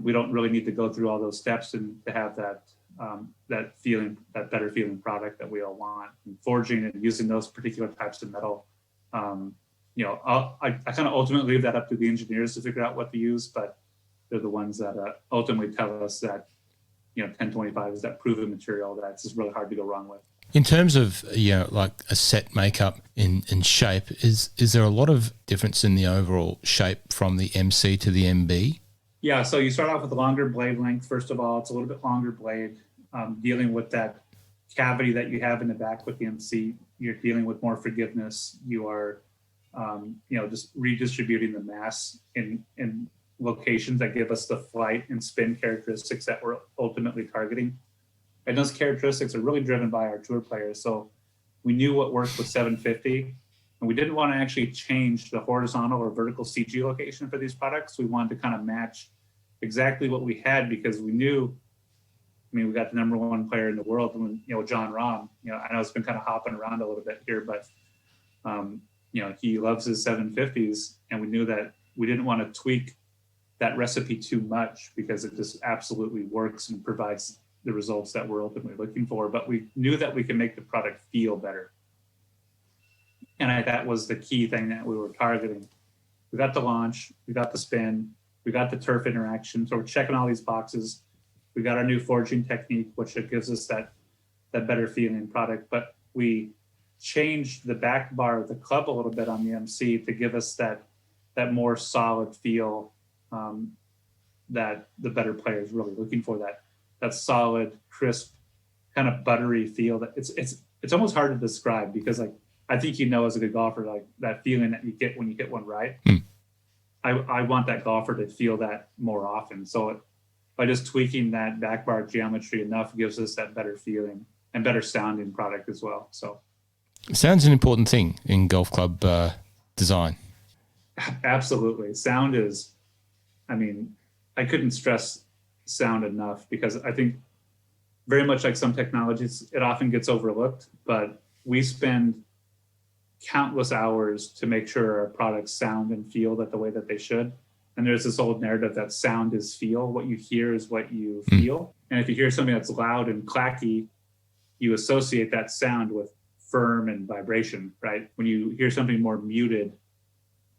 we don't really need to go through all those steps and to have that better feeling product that we all want. And forging and using those particular types of metal, I kind of ultimately leave that up to the engineers to figure out what to use, but they're the ones that ultimately tell us that 1025 is that proven material that's just really hard to go wrong with. In terms of like a set makeup in shape, is there a lot of difference in the overall shape from the MC to the MB? Yeah, so you start off with a longer blade length. First of all, it's a little bit longer blade. Dealing with that cavity that you have in the back with the MC, you're dealing with more forgiveness. You are, just redistributing the mass in locations that give us the flight and spin characteristics that we're ultimately targeting. And those characteristics are really driven by our tour players. So we knew what worked with 750, and we didn't want to actually change the horizontal or vertical CG location for these products. We wanted to kind of match exactly what we had, because we knew, we got the number one player in the world, John Rahm. I know it's been kind of hopping around a little bit here, but he loves his 750s, and we knew that we didn't want to tweak that recipe too much, because it just absolutely works and provides the results that we're ultimately looking for. But we knew that we could make the product feel better. And that was the key thing that we were targeting. We got the launch, we got the spin, we got the turf interaction. So we're checking all these boxes. We got our new forging technique, which gives us that better feeling product. But we changed the back bar of the club a little bit on the MC to give us that more solid feel that the better player is really looking for. That solid, crisp, kind of buttery feel. That it's almost hard to describe, because I think as a good golfer, that feeling that you get when you hit one right. I want that golfer to feel that more often. So by just tweaking that back bar geometry enough gives us that better feeling and better sounding product as well. So sound's an important thing in golf club design. Absolutely. Sound is, I couldn't stress sound enough, because I think very much like some technologies, it often gets overlooked, but we spend countless hours to make sure our products sound and feel the way that they should. And there's this old narrative that sound is feel. What you hear is what you feel. And if you hear something that's loud and clacky, you associate that sound with firm and vibration, right? When you hear something more muted,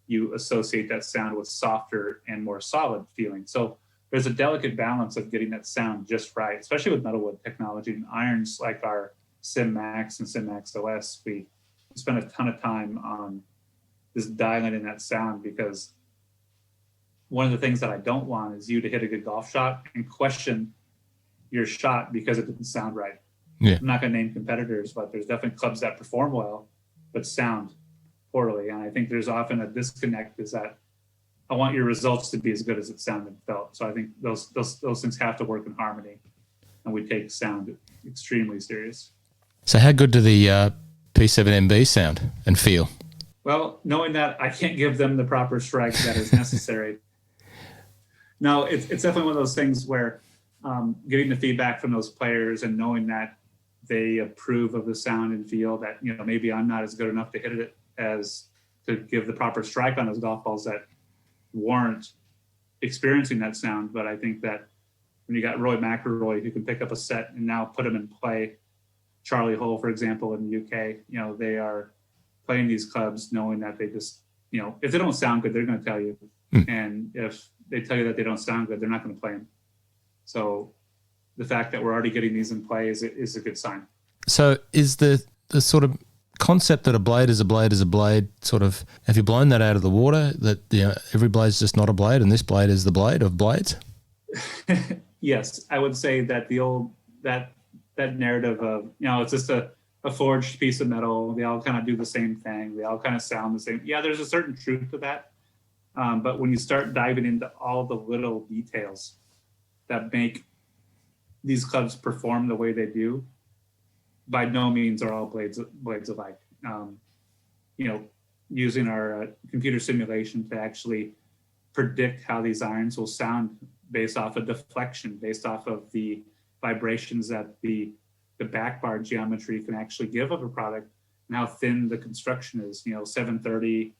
you associate that sound with softer and more solid feeling. So there's a delicate balance of getting that sound just right, especially with metalwood technology and irons like our Sim Max and Sim Max OS. We spend a ton of time on just dialing in that sound, because one of the things that I don't want is you to hit a good golf shot and question your shot because it didn't sound right. Yeah. I'm not going to name competitors, but there's definitely clubs that perform well but sound poorly. And I think there's often a disconnect, is that I want your results to be as good as it sounded and felt. So I think those things have to work in harmony, and we take sound extremely serious. So how good do the P7MB sound and feel? Well, knowing that I can't give them the proper strike that is necessary. No, it's definitely one of those things where getting the feedback from those players and knowing that they approve of the sound and feel that, maybe I'm not as good enough to hit it as to give the proper strike on those golf balls that warrant experiencing that sound. But I think that when you got Roy McIlroy, who can pick up a set and now put them in play, Charlie Hull, for example, in the UK, they are playing these clubs knowing that they just, if they don't sound good, they're going to tell you. And if they tell you that they don't sound good, they're not going to play them. So the fact that we're already getting these in play is a good sign. So is the sort of concept that a blade is a blade is a blade sort of, have you blown that out of the water, that every blade's just not a blade and this blade is the blade of blades? Yes, I would say that the old, that narrative of, it's just a forged piece of metal. They all kind of do the same thing. They all kind of sound the same. Yeah, there's a certain truth to that. But when you start diving into all the little details that make these clubs perform the way they do, by no means are all blades alike. Using our computer simulation to actually predict how these irons will sound based off of deflection, based off of the vibrations that the back bar geometry can actually give of a product, and how thin the construction is. 730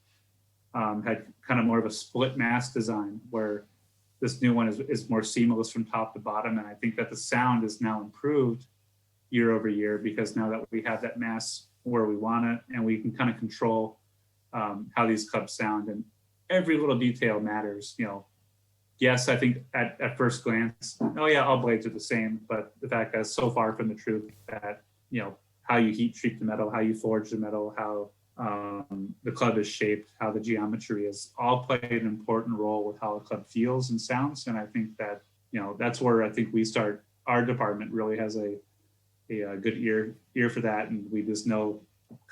had kind of more of a split mass design, where this new one is more seamless from top to bottom. And I think that the sound is now improved year over year, because now that we have that mass where we want it, and we can kind of control how these clubs sound, and every little detail matters. Yes, I think at first glance, oh yeah, all blades are the same, but the fact that it's so far from the truth that, how you heat treat the metal, how you forge the metal, how the club is shaped, how the geometry is, all play an important role with how a club feels and sounds. And I think that, that's where I think we start. Our department really has a good ear for that, and we just know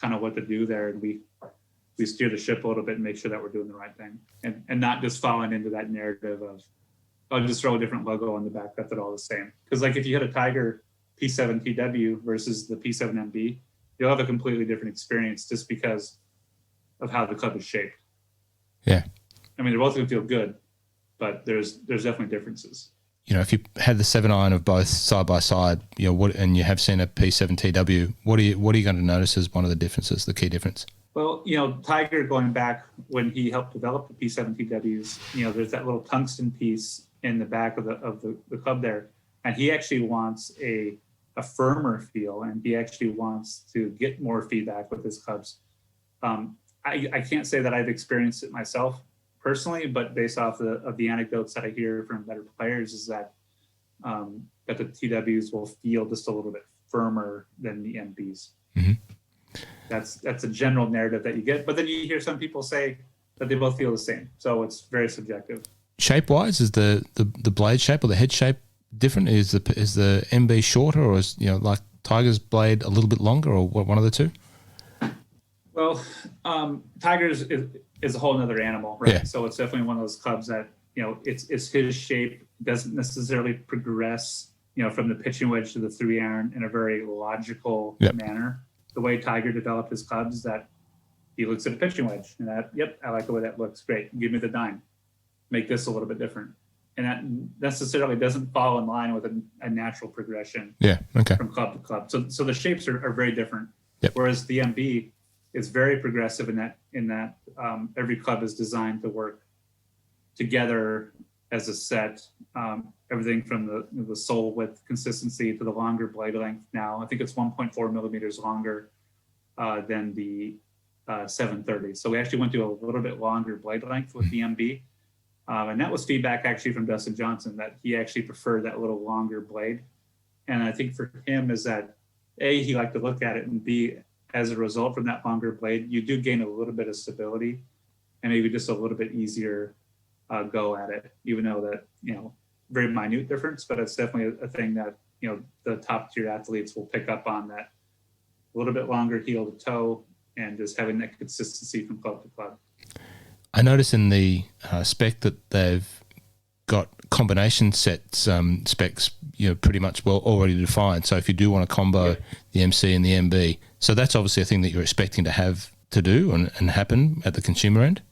kind of what to do there, and we steer the ship a little bit and make sure that we're doing the right thing, and not just falling into that narrative of, I'll just throw a different logo on the back, that's it all the same. Because like if you hit a Tiger P7 TW versus the P7 MB, you'll have a completely different experience just because of how the club is shaped. Yeah. I mean, they're both going to feel good, but there's definitely differences. If you had the 7-iron of both side by side, and you have seen a P7 TW, what are you going to notice as one of the differences, the key difference? Well, Tiger, going back when he helped develop the P7 TWs, there's that little tungsten piece in the back of the club there, and he actually wants a firmer feel, and he actually wants to get more feedback with his clubs. I can't say that I've experienced it myself personally, but based off of the anecdotes that I hear from better players, is that that the TWs will feel just a little bit firmer than the MBs. Mm-hmm. That's a general narrative that you get, but then you hear some people say that they both feel the same. So it's very subjective. Shape wise, is the blade shape or the head shape different? Is the MB shorter, or is like Tiger's blade a little bit longer, or one of the two? Well, Tiger's is a whole nother animal, right? Yeah. So it's definitely one of those clubs that it's his shape, doesn't necessarily progress from the pitching wedge to the 3-iron in a very logical manner. The way Tiger developed his clubs, that he looks at a pitching wedge and that, I like the way that looks. Great. Give me the dime. Make this a little bit different. And that necessarily doesn't fall in line with a natural progression from club to club. So the shapes are very different. Yep. Whereas the MB is very progressive in that every club is designed to work together as a set. Everything from the sole width consistency to the longer blade length. Now, I think it's 1.4 millimeters longer than the 730. So we actually went to a little bit longer blade length with the MB. And that was feedback actually from Dustin Johnson, that he actually preferred that little longer blade. And I think for him is that, A, he liked to look at it, and B, as a result from that longer blade, you do gain a little bit of stability and maybe just a little bit easier go at it, even though that, very minute difference, but it's definitely a thing that, the top tier athletes will pick up on, that a little bit longer heel to toe and just having that consistency from club to club. I notice in the spec that they've got combination sets specs, pretty much well already defined. So if you do want to combo the MC and the MB, so that's obviously a thing that you're expecting to have to do and happen at the consumer end.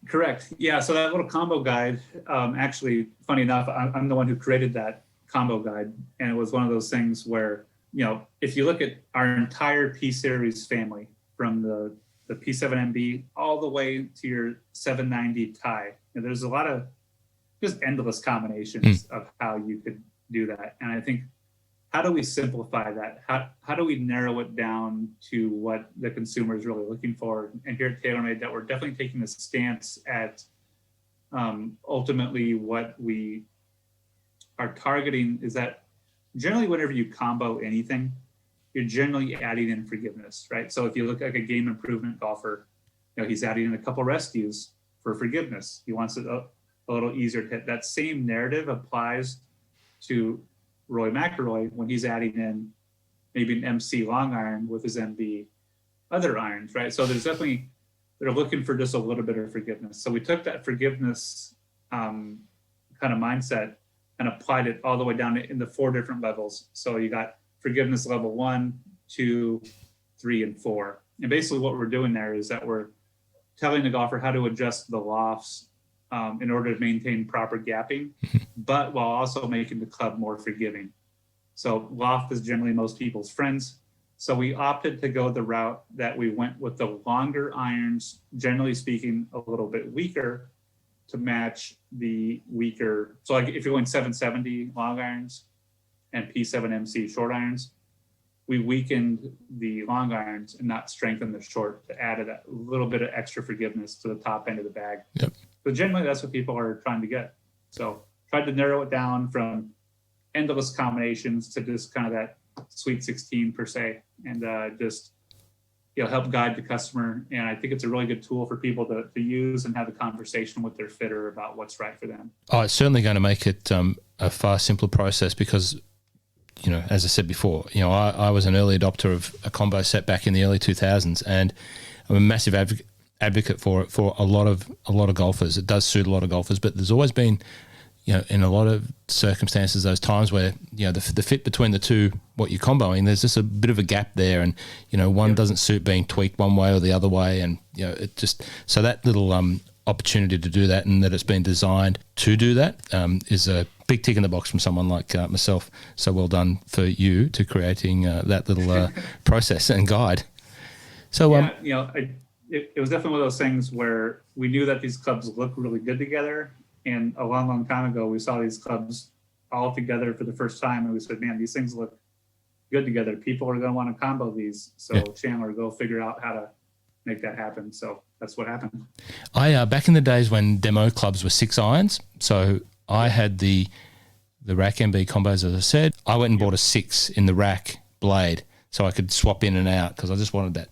Correct. Yeah. So that little combo guide, actually, funny enough, I'm the one who created that combo guide, and it was one of those things where, if you look at our entire P series family, from the P7 MB all the way to your 790 tie, there's a lot of just endless combinations of how you could do that. And I think, how do we simplify that? How do we narrow it down to what the consumer is really looking for? And here at TaylorMade, that we're definitely taking a stance at ultimately what we are targeting is that generally whenever you combo anything, you're generally adding in forgiveness, right? So if you look like a game improvement golfer, he's adding in a couple rescues for forgiveness. He wants it a little easier to hit. That same narrative applies to Roy McIlroy when he's adding in maybe an MC long iron with his MB other irons, right? So there's definitely, they're looking for just a little bit of forgiveness. So we took that forgiveness kind of mindset and applied it all the way down in the 4 different levels. So you got forgiveness level 1, 2, 3, and 4. And basically what we're doing there is that we're telling the golfer how to adjust the lofts in order to maintain proper gapping, but while also making the club more forgiving. So loft is generally most people's friends. So we opted to go the route that we went with the longer irons, generally speaking, a little bit weaker, to match the weaker. So like if you're going 770 long irons and P7MC short irons, we weakened the long irons and not strengthened the short to add a little bit of extra forgiveness to the top end of the bag. Yep. So generally that's what people are trying to get. So tried to narrow it down from endless combinations to just kind of that sweet 16 per se, and just help guide the customer. And I think it's a really good tool for people to use and have a conversation with their fitter about what's right for them. Oh, it's certainly going to make it a far simpler process because, as I said before, I was an early adopter of a combo set back in the early 2000s, and I'm a massive advocate for it for a lot of golfers. It does suit a lot of golfers, but there's always been, in a lot of circumstances, those times where, the fit between the two, what you're comboing, there's just a bit of a gap there, and, one doesn't suit being tweaked one way or the other way. And, it just, so that little opportunity to do that, and that it's been designed to do that, is a big tick in the box from someone like myself. So well done for you to creating that little process and guide. So, it was definitely one of those things where we knew that these clubs look really good together. And a long, long time ago, we saw these clubs all together for the first time, and we said, man, these things look good together. People are going to want to combo these. So Chandler, go figure out how to make that happen. So that's what happened. I back in the days when demo clubs were 6 irons, so I had the rack MB combos, as I said. I went and bought a 6 in the rack blade so I could swap in and out because I just wanted that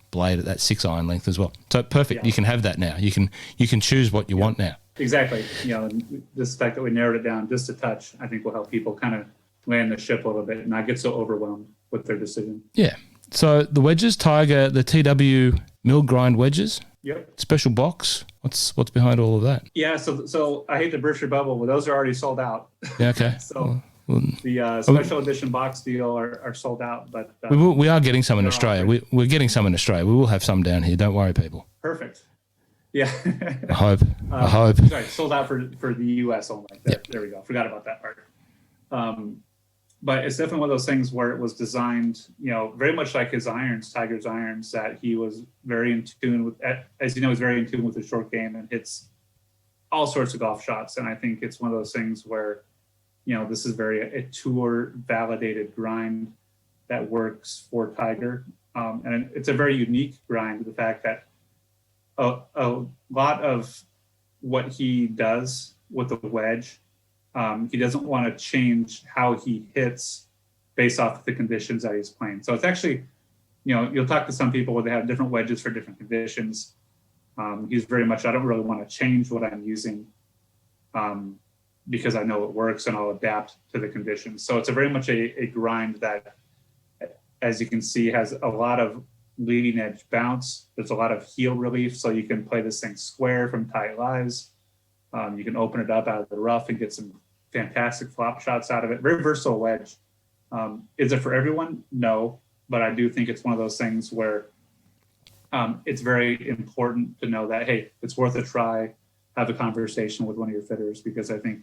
blade at that 6 iron length as well. So perfect. You can have that now. You can choose what you want now. Exactly. And this fact that we narrowed it down just a touch, I think will help people kind of land the ship a little bit and not get so overwhelmed with their decision. Yeah. So the wedges, Tiger, the TW Milled Grind Wedges. Yep. Special box. What's behind all of that? Yeah. So I hate to burst your bubble, but those are already sold out. Yeah. Okay. So the special edition box deal are sold out, but we are getting some in Australia. We're getting some in Australia. We will have some down here. Don't worry, people. Perfect. Yeah. I hope. Sorry, sold out for the U.S. only. There we go. Forgot about that part. But it's definitely one of those things where it was designed, very much like his irons, Tiger's irons, that he was very in tune with. As you know, he's very in tune with his short game and hits all sorts of golf shots. And I think it's one of those things where, this is a tour validated grind that works for Tiger. And it's a very unique grind, the fact that a lot of what he does with the wedge, he doesn't want to change how he hits based off of the conditions that he's playing. So it's actually, you'll talk to some people where they have different wedges for different conditions. He's very much, I don't really want to change what I'm using because I know it works and I'll adapt to the conditions. So it's very much a grind that, as you can see, has a lot of leading edge bounce. There's a lot of heel relief, so you can play this thing square from tight lies. You can open it up out of the rough and get some fantastic flop shots out of it. Very versatile wedge. Is it for everyone? No, but I do think it's one of those things where it's very important to know that, hey, it's worth a try. Have a conversation with one of your fitters, because I think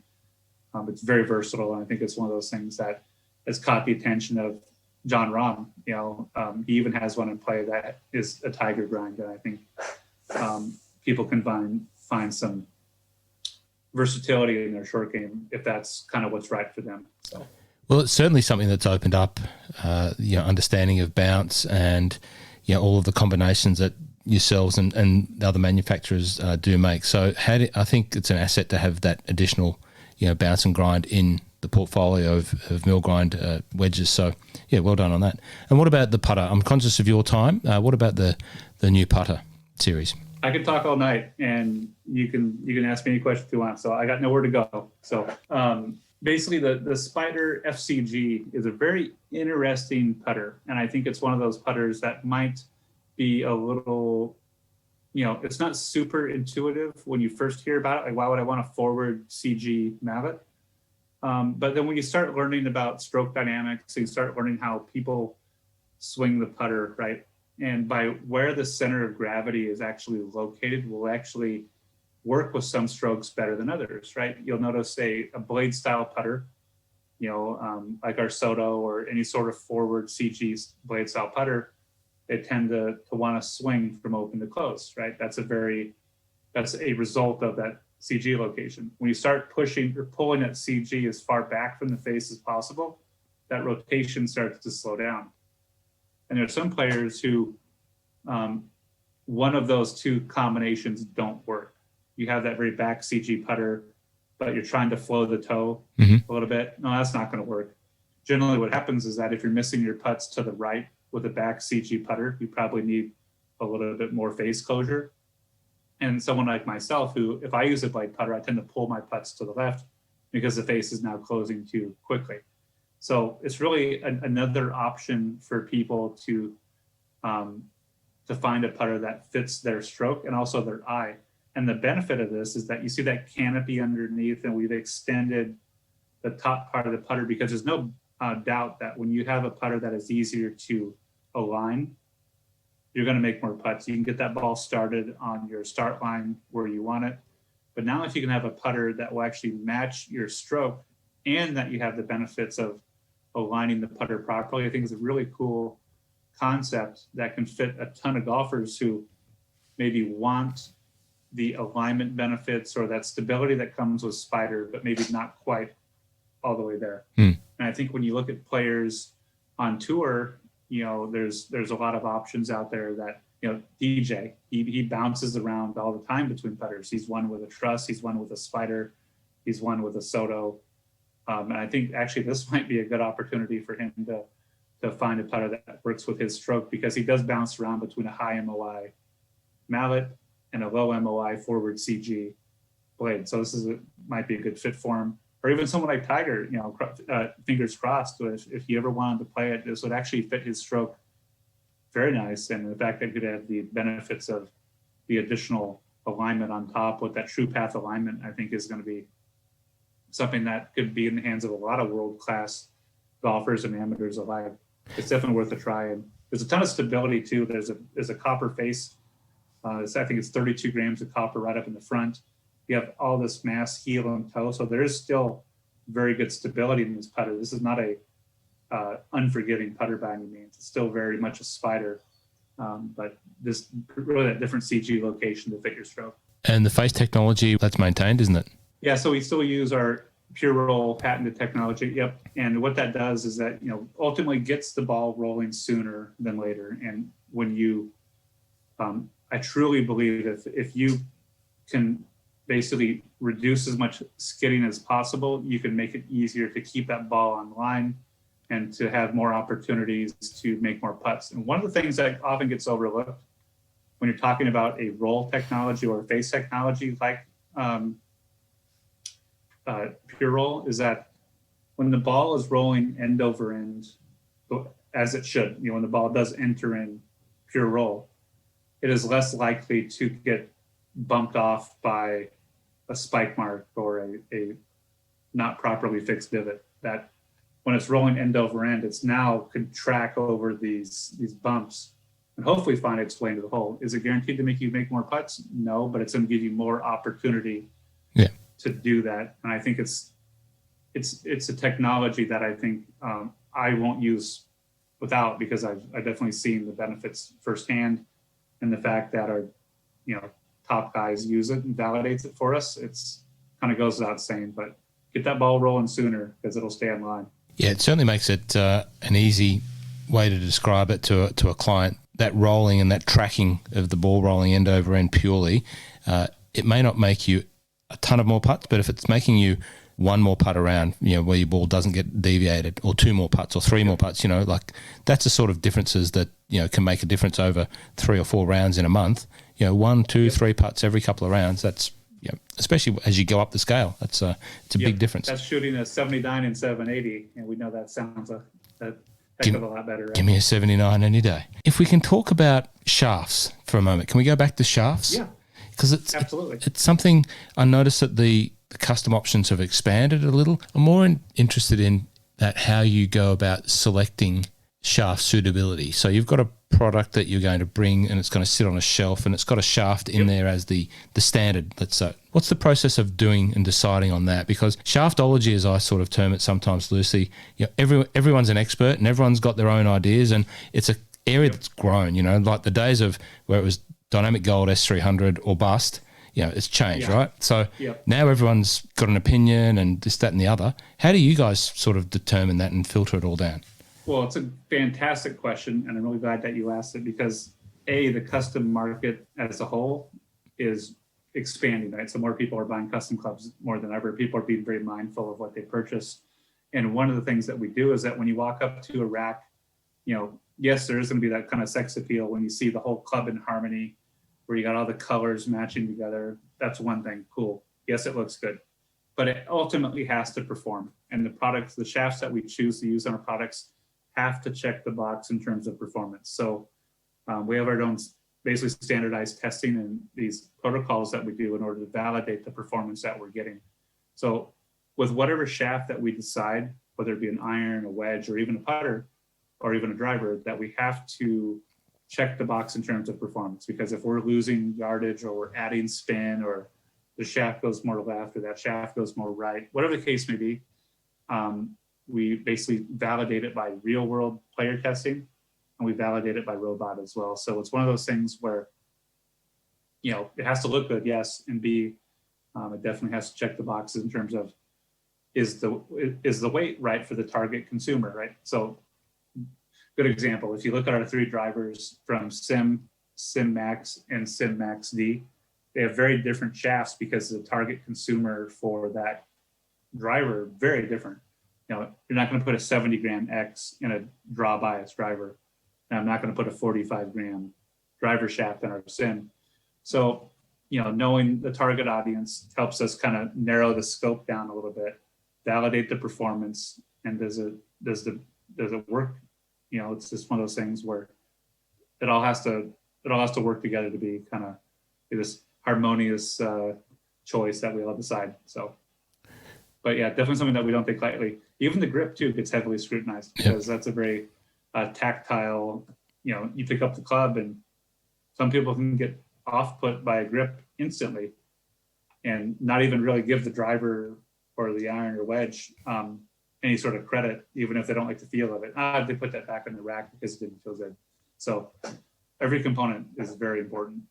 it's very versatile, and I think it's one of those things that has caught the attention of John Rahm. He even has one in play that is a Tiger grind, and I think people can find some versatility in their short game if that's kind of what's right for them. So, well, it's certainly something that's opened up, understanding of bounce and all of the combinations that yourselves and the other manufacturers do make. So, I think it's an asset to have that additional, bounce and grind in the portfolio of mill grind wedges. So, yeah, well done on that. And what about the putter? I'm conscious of your time. What about the new putter series? I could talk all night, and you can ask me any questions you want. So I got nowhere to go. So basically, the Spider FCG is a very interesting putter, and I think it's one of those putters that might be a little, it's not super intuitive when you first hear about it. Like, why would I want a forward CG mallet? But then when you start learning about stroke dynamics, you start learning how people swing the putter, right? And by where the center of gravity is actually located will actually work with some strokes better than others, right? You'll notice a blade style putter, like our Soto or any sort of forward CG blade style putter, they tend to want to swing from open to close, right? That's a result of that CG location. When you start pushing or pulling that CG as far back from the face as possible, that rotation starts to slow down. And there are some players who one of those two combinations don't work. You have that very back CG putter, but you're trying to flow the toe a little bit. No, that's not going to work. Generally, what happens is that if you're missing your putts to the right with a back CG putter, you probably need a little bit more face closure. And someone like myself, who, if I use a blade putter, I tend to pull my putts to the left because the face is now closing too quickly. So it's really another option for people to find a putter that fits their stroke and also their eye. And the benefit of this is that you see that canopy underneath, and we've extended the top part of the putter because there's no doubt that when you have a putter that is easier to align, you're going to make more putts. You can get that ball started on your start line where you want it. But now if you can have a putter that will actually match your stroke and that you have the benefits of aligning the putter properly, I think is a really cool concept that can fit a ton of golfers who maybe want the alignment benefits or that stability that comes with Spider, but maybe not quite all the way there. And I think when you look at players on tour, there's a lot of options out there that, DJ, he bounces around all the time between putters. He's won with a Truss, he's won with a Spider, he's won with a Soto. And I think actually this might be a good opportunity for him to find a putter that works with his stroke, because he does bounce around between a high MOI mallet and a low MOI forward CG blade. So this might be a good fit for him. Or even someone like Tiger, fingers crossed, if he ever wanted to play it, this would actually fit his stroke very nice. And the fact that he'd have the benefits of the additional alignment on top with that true path alignment, I think is going to be something that could be in the hands of a lot of world-class golfers and amateurs alike. It's definitely worth a try. And there's a ton of stability too. There's a copper face. I think it's 32 grams of copper right up in the front. You have all this mass heel and toe. So there is still very good stability in this putter. This is not a unforgiving putter by any means. It's still very much a Spider, but this really that different CG location to fit your stroke. And the face technology, that's maintained, isn't it? Yeah, so we still use our Pure Roll patented technology. Yep. And what that does is that, ultimately gets the ball rolling sooner than later. And when you, I truly believe if you can basically reduce as much skidding as possible, you can make it easier to keep that ball on line and to have more opportunities to make more putts. And one of the things that often gets overlooked when you're talking about a roll technology or a face technology like Pure Roll is that when the ball is rolling end over end, as it should, when the ball does enter in Pure Roll, it is less likely to get bumped off by a spike mark or a not properly fixed divot. That when it's rolling end over end, it's now could track over these bumps and hopefully find its way into the hole. Is it guaranteed to make you make more putts? No, but it's going to give you more opportunity to do that. And I think it's a technology that I think I won't use without, because I've definitely seen the benefits firsthand, and the fact that our top guys use it and validates it for us. It's kind of goes without saying, but get that ball rolling sooner because it'll stay in line. Yeah, it certainly makes it an easy way to describe it to a client. That rolling and that tracking of the ball rolling end over end purely, it may not make you a ton of more putts, but if it's making you one more putt around, where your ball doesn't get deviated, or two more putts or three more putts, like that's the sort of differences that, can make a difference over 3 or 4 rounds in a month. 1, 2, 3 putts every couple of rounds. That's, especially as you go up the scale, it's a big difference. That's shooting a 79 and 780, and we know that sounds a heck of a lot better. Right? Give me a 79 any day. If we can talk about shafts for a moment, can we go back to shafts? Yeah. Because it's something I noticed that the the custom options have expanded a little. I'm more interested in that how you go about selecting shaft suitability. So you've got a product that you're going to bring and it's going to sit on a shelf and it's got a shaft in there as the standard, let's say. What's the process of doing and deciding on that? Because shaftology, as I sort of term it sometimes loosely, everyone's an expert and everyone's got their own ideas, and it's an area that's grown, like the days of where it was dynamic gold S300 or bust, it's changed, right? So now everyone's got an opinion and this, that, and the other. How do you guys sort of determine that and filter it all down? Well, it's a fantastic question, and I'm really glad that you asked it because, the custom market as a whole is expanding, right? So more people are buying custom clubs more than ever. People are being very mindful of what they purchase. And one of the things that we do is that when you walk up to a rack, yes, there is going to be that kind of sex appeal when you see the whole club in harmony, where you got all the colors matching together. That's one thing. Cool. Yes, it looks good. But it ultimately has to perform. And the shafts that we choose to use on our products have to check the box in terms of performance. So we have our own basically standardized testing and these protocols that we do in order to validate the performance that we're getting. So with whatever shaft that we decide, whether it be an iron, a wedge, or even a putter, or even a driver, that we have to check the box in terms of performance. Because if we're losing yardage or we're adding spin or the shaft goes more left or that shaft goes more right, whatever the case may be, we basically validate it by real world player testing, and we validate it by robot as well. So it's one of those things where, it has to look good, yes, and B, it definitely has to check the boxes in terms of is the weight right for the target consumer, right? So good example, if you look at our 3 drivers from Sim Max, and Sim Max D, they have very different shafts because the target consumer for that driver very different. You're not going to put a 70 gram X in a draw bias driver. And I'm not going to put a 45 gram driver shaft in our Sim. So, knowing the target audience helps us kind of narrow the scope down a little bit, validate the performance, and does it work? It's just one of those things where it all has to work together to be kind of this harmonious choice that we all decide. So, but yeah, definitely something that we don't take lightly. Even the grip too gets heavily scrutinized because that's a very tactile. You pick up the club, and some people can get off-put by a grip instantly, and not even really give the driver or the iron or wedge any sort of credit, even if they don't like the feel of it. They put that back in the rack because it didn't feel good. So every component is very important.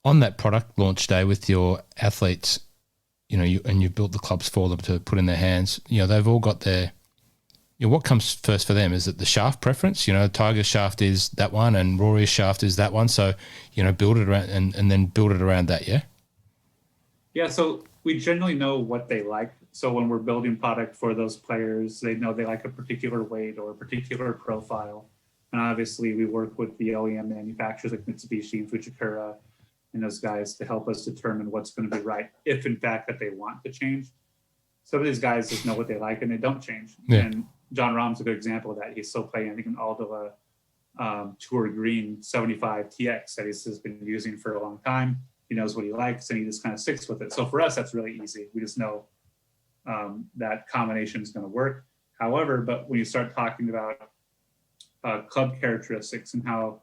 On that product launch day with your athletes, you've built the clubs for them to put in their hands, they've all got their, what comes first for them? Is it the shaft preference? Tiger's shaft is that one and Rory's shaft is that one. So, build it around and then build it around that. Yeah. Yeah. So we generally know what they like. So when we're building product for those players, they know they like a particular weight or a particular profile. And obviously we work with the OEM manufacturers like Mitsubishi and Fujikura and those guys to help us determine what's going to be right, if in fact that they want to change. Some of these guys just know what they like and they don't change. Yeah. And John Rahm's a good example of that. He's still playing, I think, an Aldila Tour Green 75 TX that he's been using for a long time. He knows what he likes and he just kind of sticks with it. So for us, that's really easy. We just know that combination is going to work. However, but when you start talking about club characteristics and how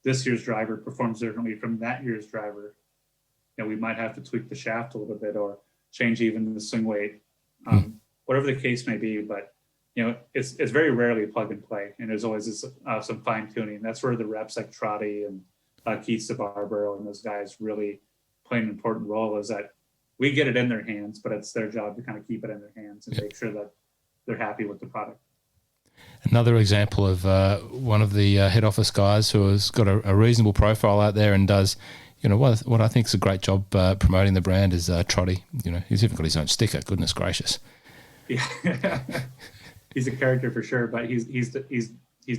this year's driver performs differently from that year's driver, we might have to tweak the shaft a little bit or change even the swing weight, whatever the case may be. But it's very rarely plug and play, and there's always some fine tuning. That's where the reps like Trotty and Keith Barbaro and those guys really play an important role. Is that we get it in their hands, but it's their job to kind of keep it in their hands and make sure that they're happy with the product. Another example of one of the head office guys who has got a reasonable profile out there and does, what I think is a great job promoting the brand is Trotty. He's even got his own sticker. Goodness gracious. Yeah, he's a character for sure, but he's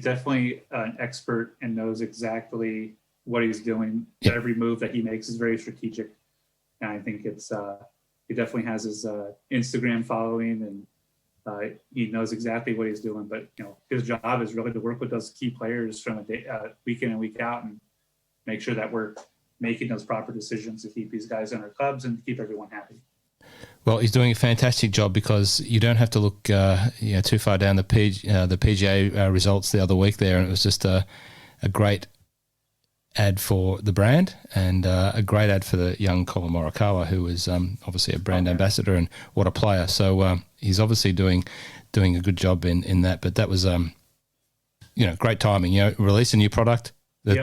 definitely an expert and knows exactly what he's doing. Yep. Every move that he makes is very strategic, and I think it's he definitely has his Instagram following and. He knows exactly what he's doing, but his job is really to work with those key players from a day, week in and week out, and make sure that we're making those proper decisions to keep these guys in our clubs and to keep everyone happy. Well, he's doing a fantastic job because you don't have to look too far down the PGA results the other week there, and it was just a great ad for the brand and a great ad for the young Colin Morikawa, who is obviously a brand ambassador, and what a player. So he's obviously doing a good job in that. But that was great timing. Release a new product. The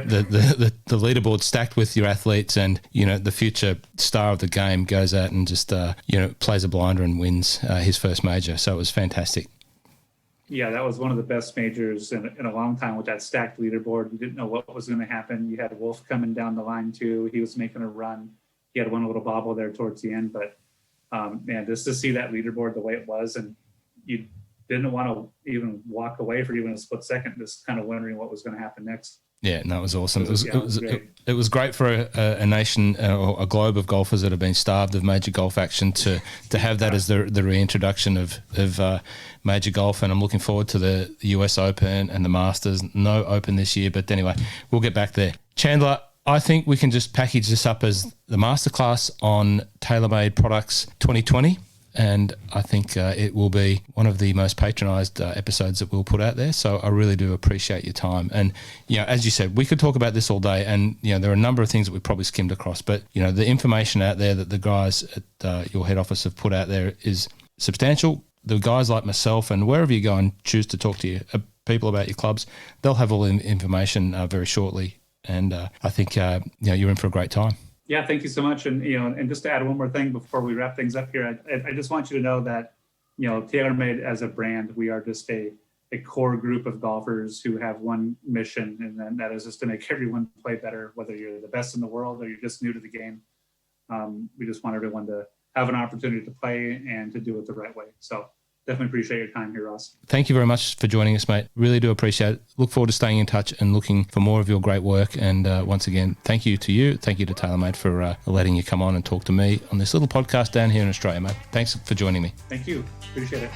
leaderboard stacked with your athletes, and the future star of the game goes out and just plays a blinder and wins his first major. So it was fantastic. Yeah, that was one of the best majors in a long time with that stacked leaderboard. You didn't know what was going to happen. You had Wolf coming down the line too. He was making a run. He had one little bobble there towards the end, but man, just to see that leaderboard the way it was, and you didn't want to even walk away for even a split second, just kind of wondering what was going to happen next. Yeah, no, it was awesome. It was great for a nation or a globe of golfers that have been starved of major golf action to have that as the reintroduction of major golf. And I'm looking forward to the US Open and the Masters. No Open this year, but anyway, we'll get back there. Chandler, I think we can just package this up as the masterclass on TaylorMade Products 2020. And I think it will be one of the most patronised episodes that we'll put out there. So I really do appreciate your time. And, as you said, we could talk about this all day. And, there are a number of things that we probably skimmed across. But, the information out there that the guys at your head office have put out there is substantial. The guys like myself, and wherever you go and choose to talk to your people about your clubs, they'll have all the information very shortly. And I think, you're in for a great time. Yeah, thank you so much. And, and just to add one more thing before we wrap things up here, I just want you to know that, TaylorMade as a brand, we are just a core group of golfers who have one mission, and then that is just to make everyone play better, whether you're the best in the world or you're just new to the game. We just want everyone to have an opportunity to play and to do it the right way. So definitely appreciate your time here, Ross. Thank you very much for joining us, mate. Really do appreciate it. Look forward to staying in touch and looking for more of your great work. And once again, thank you to you. Thank you to TaylorMade for letting you come on and talk to me on this little podcast down here in Australia, mate. Thanks for joining me. Thank you. Appreciate it.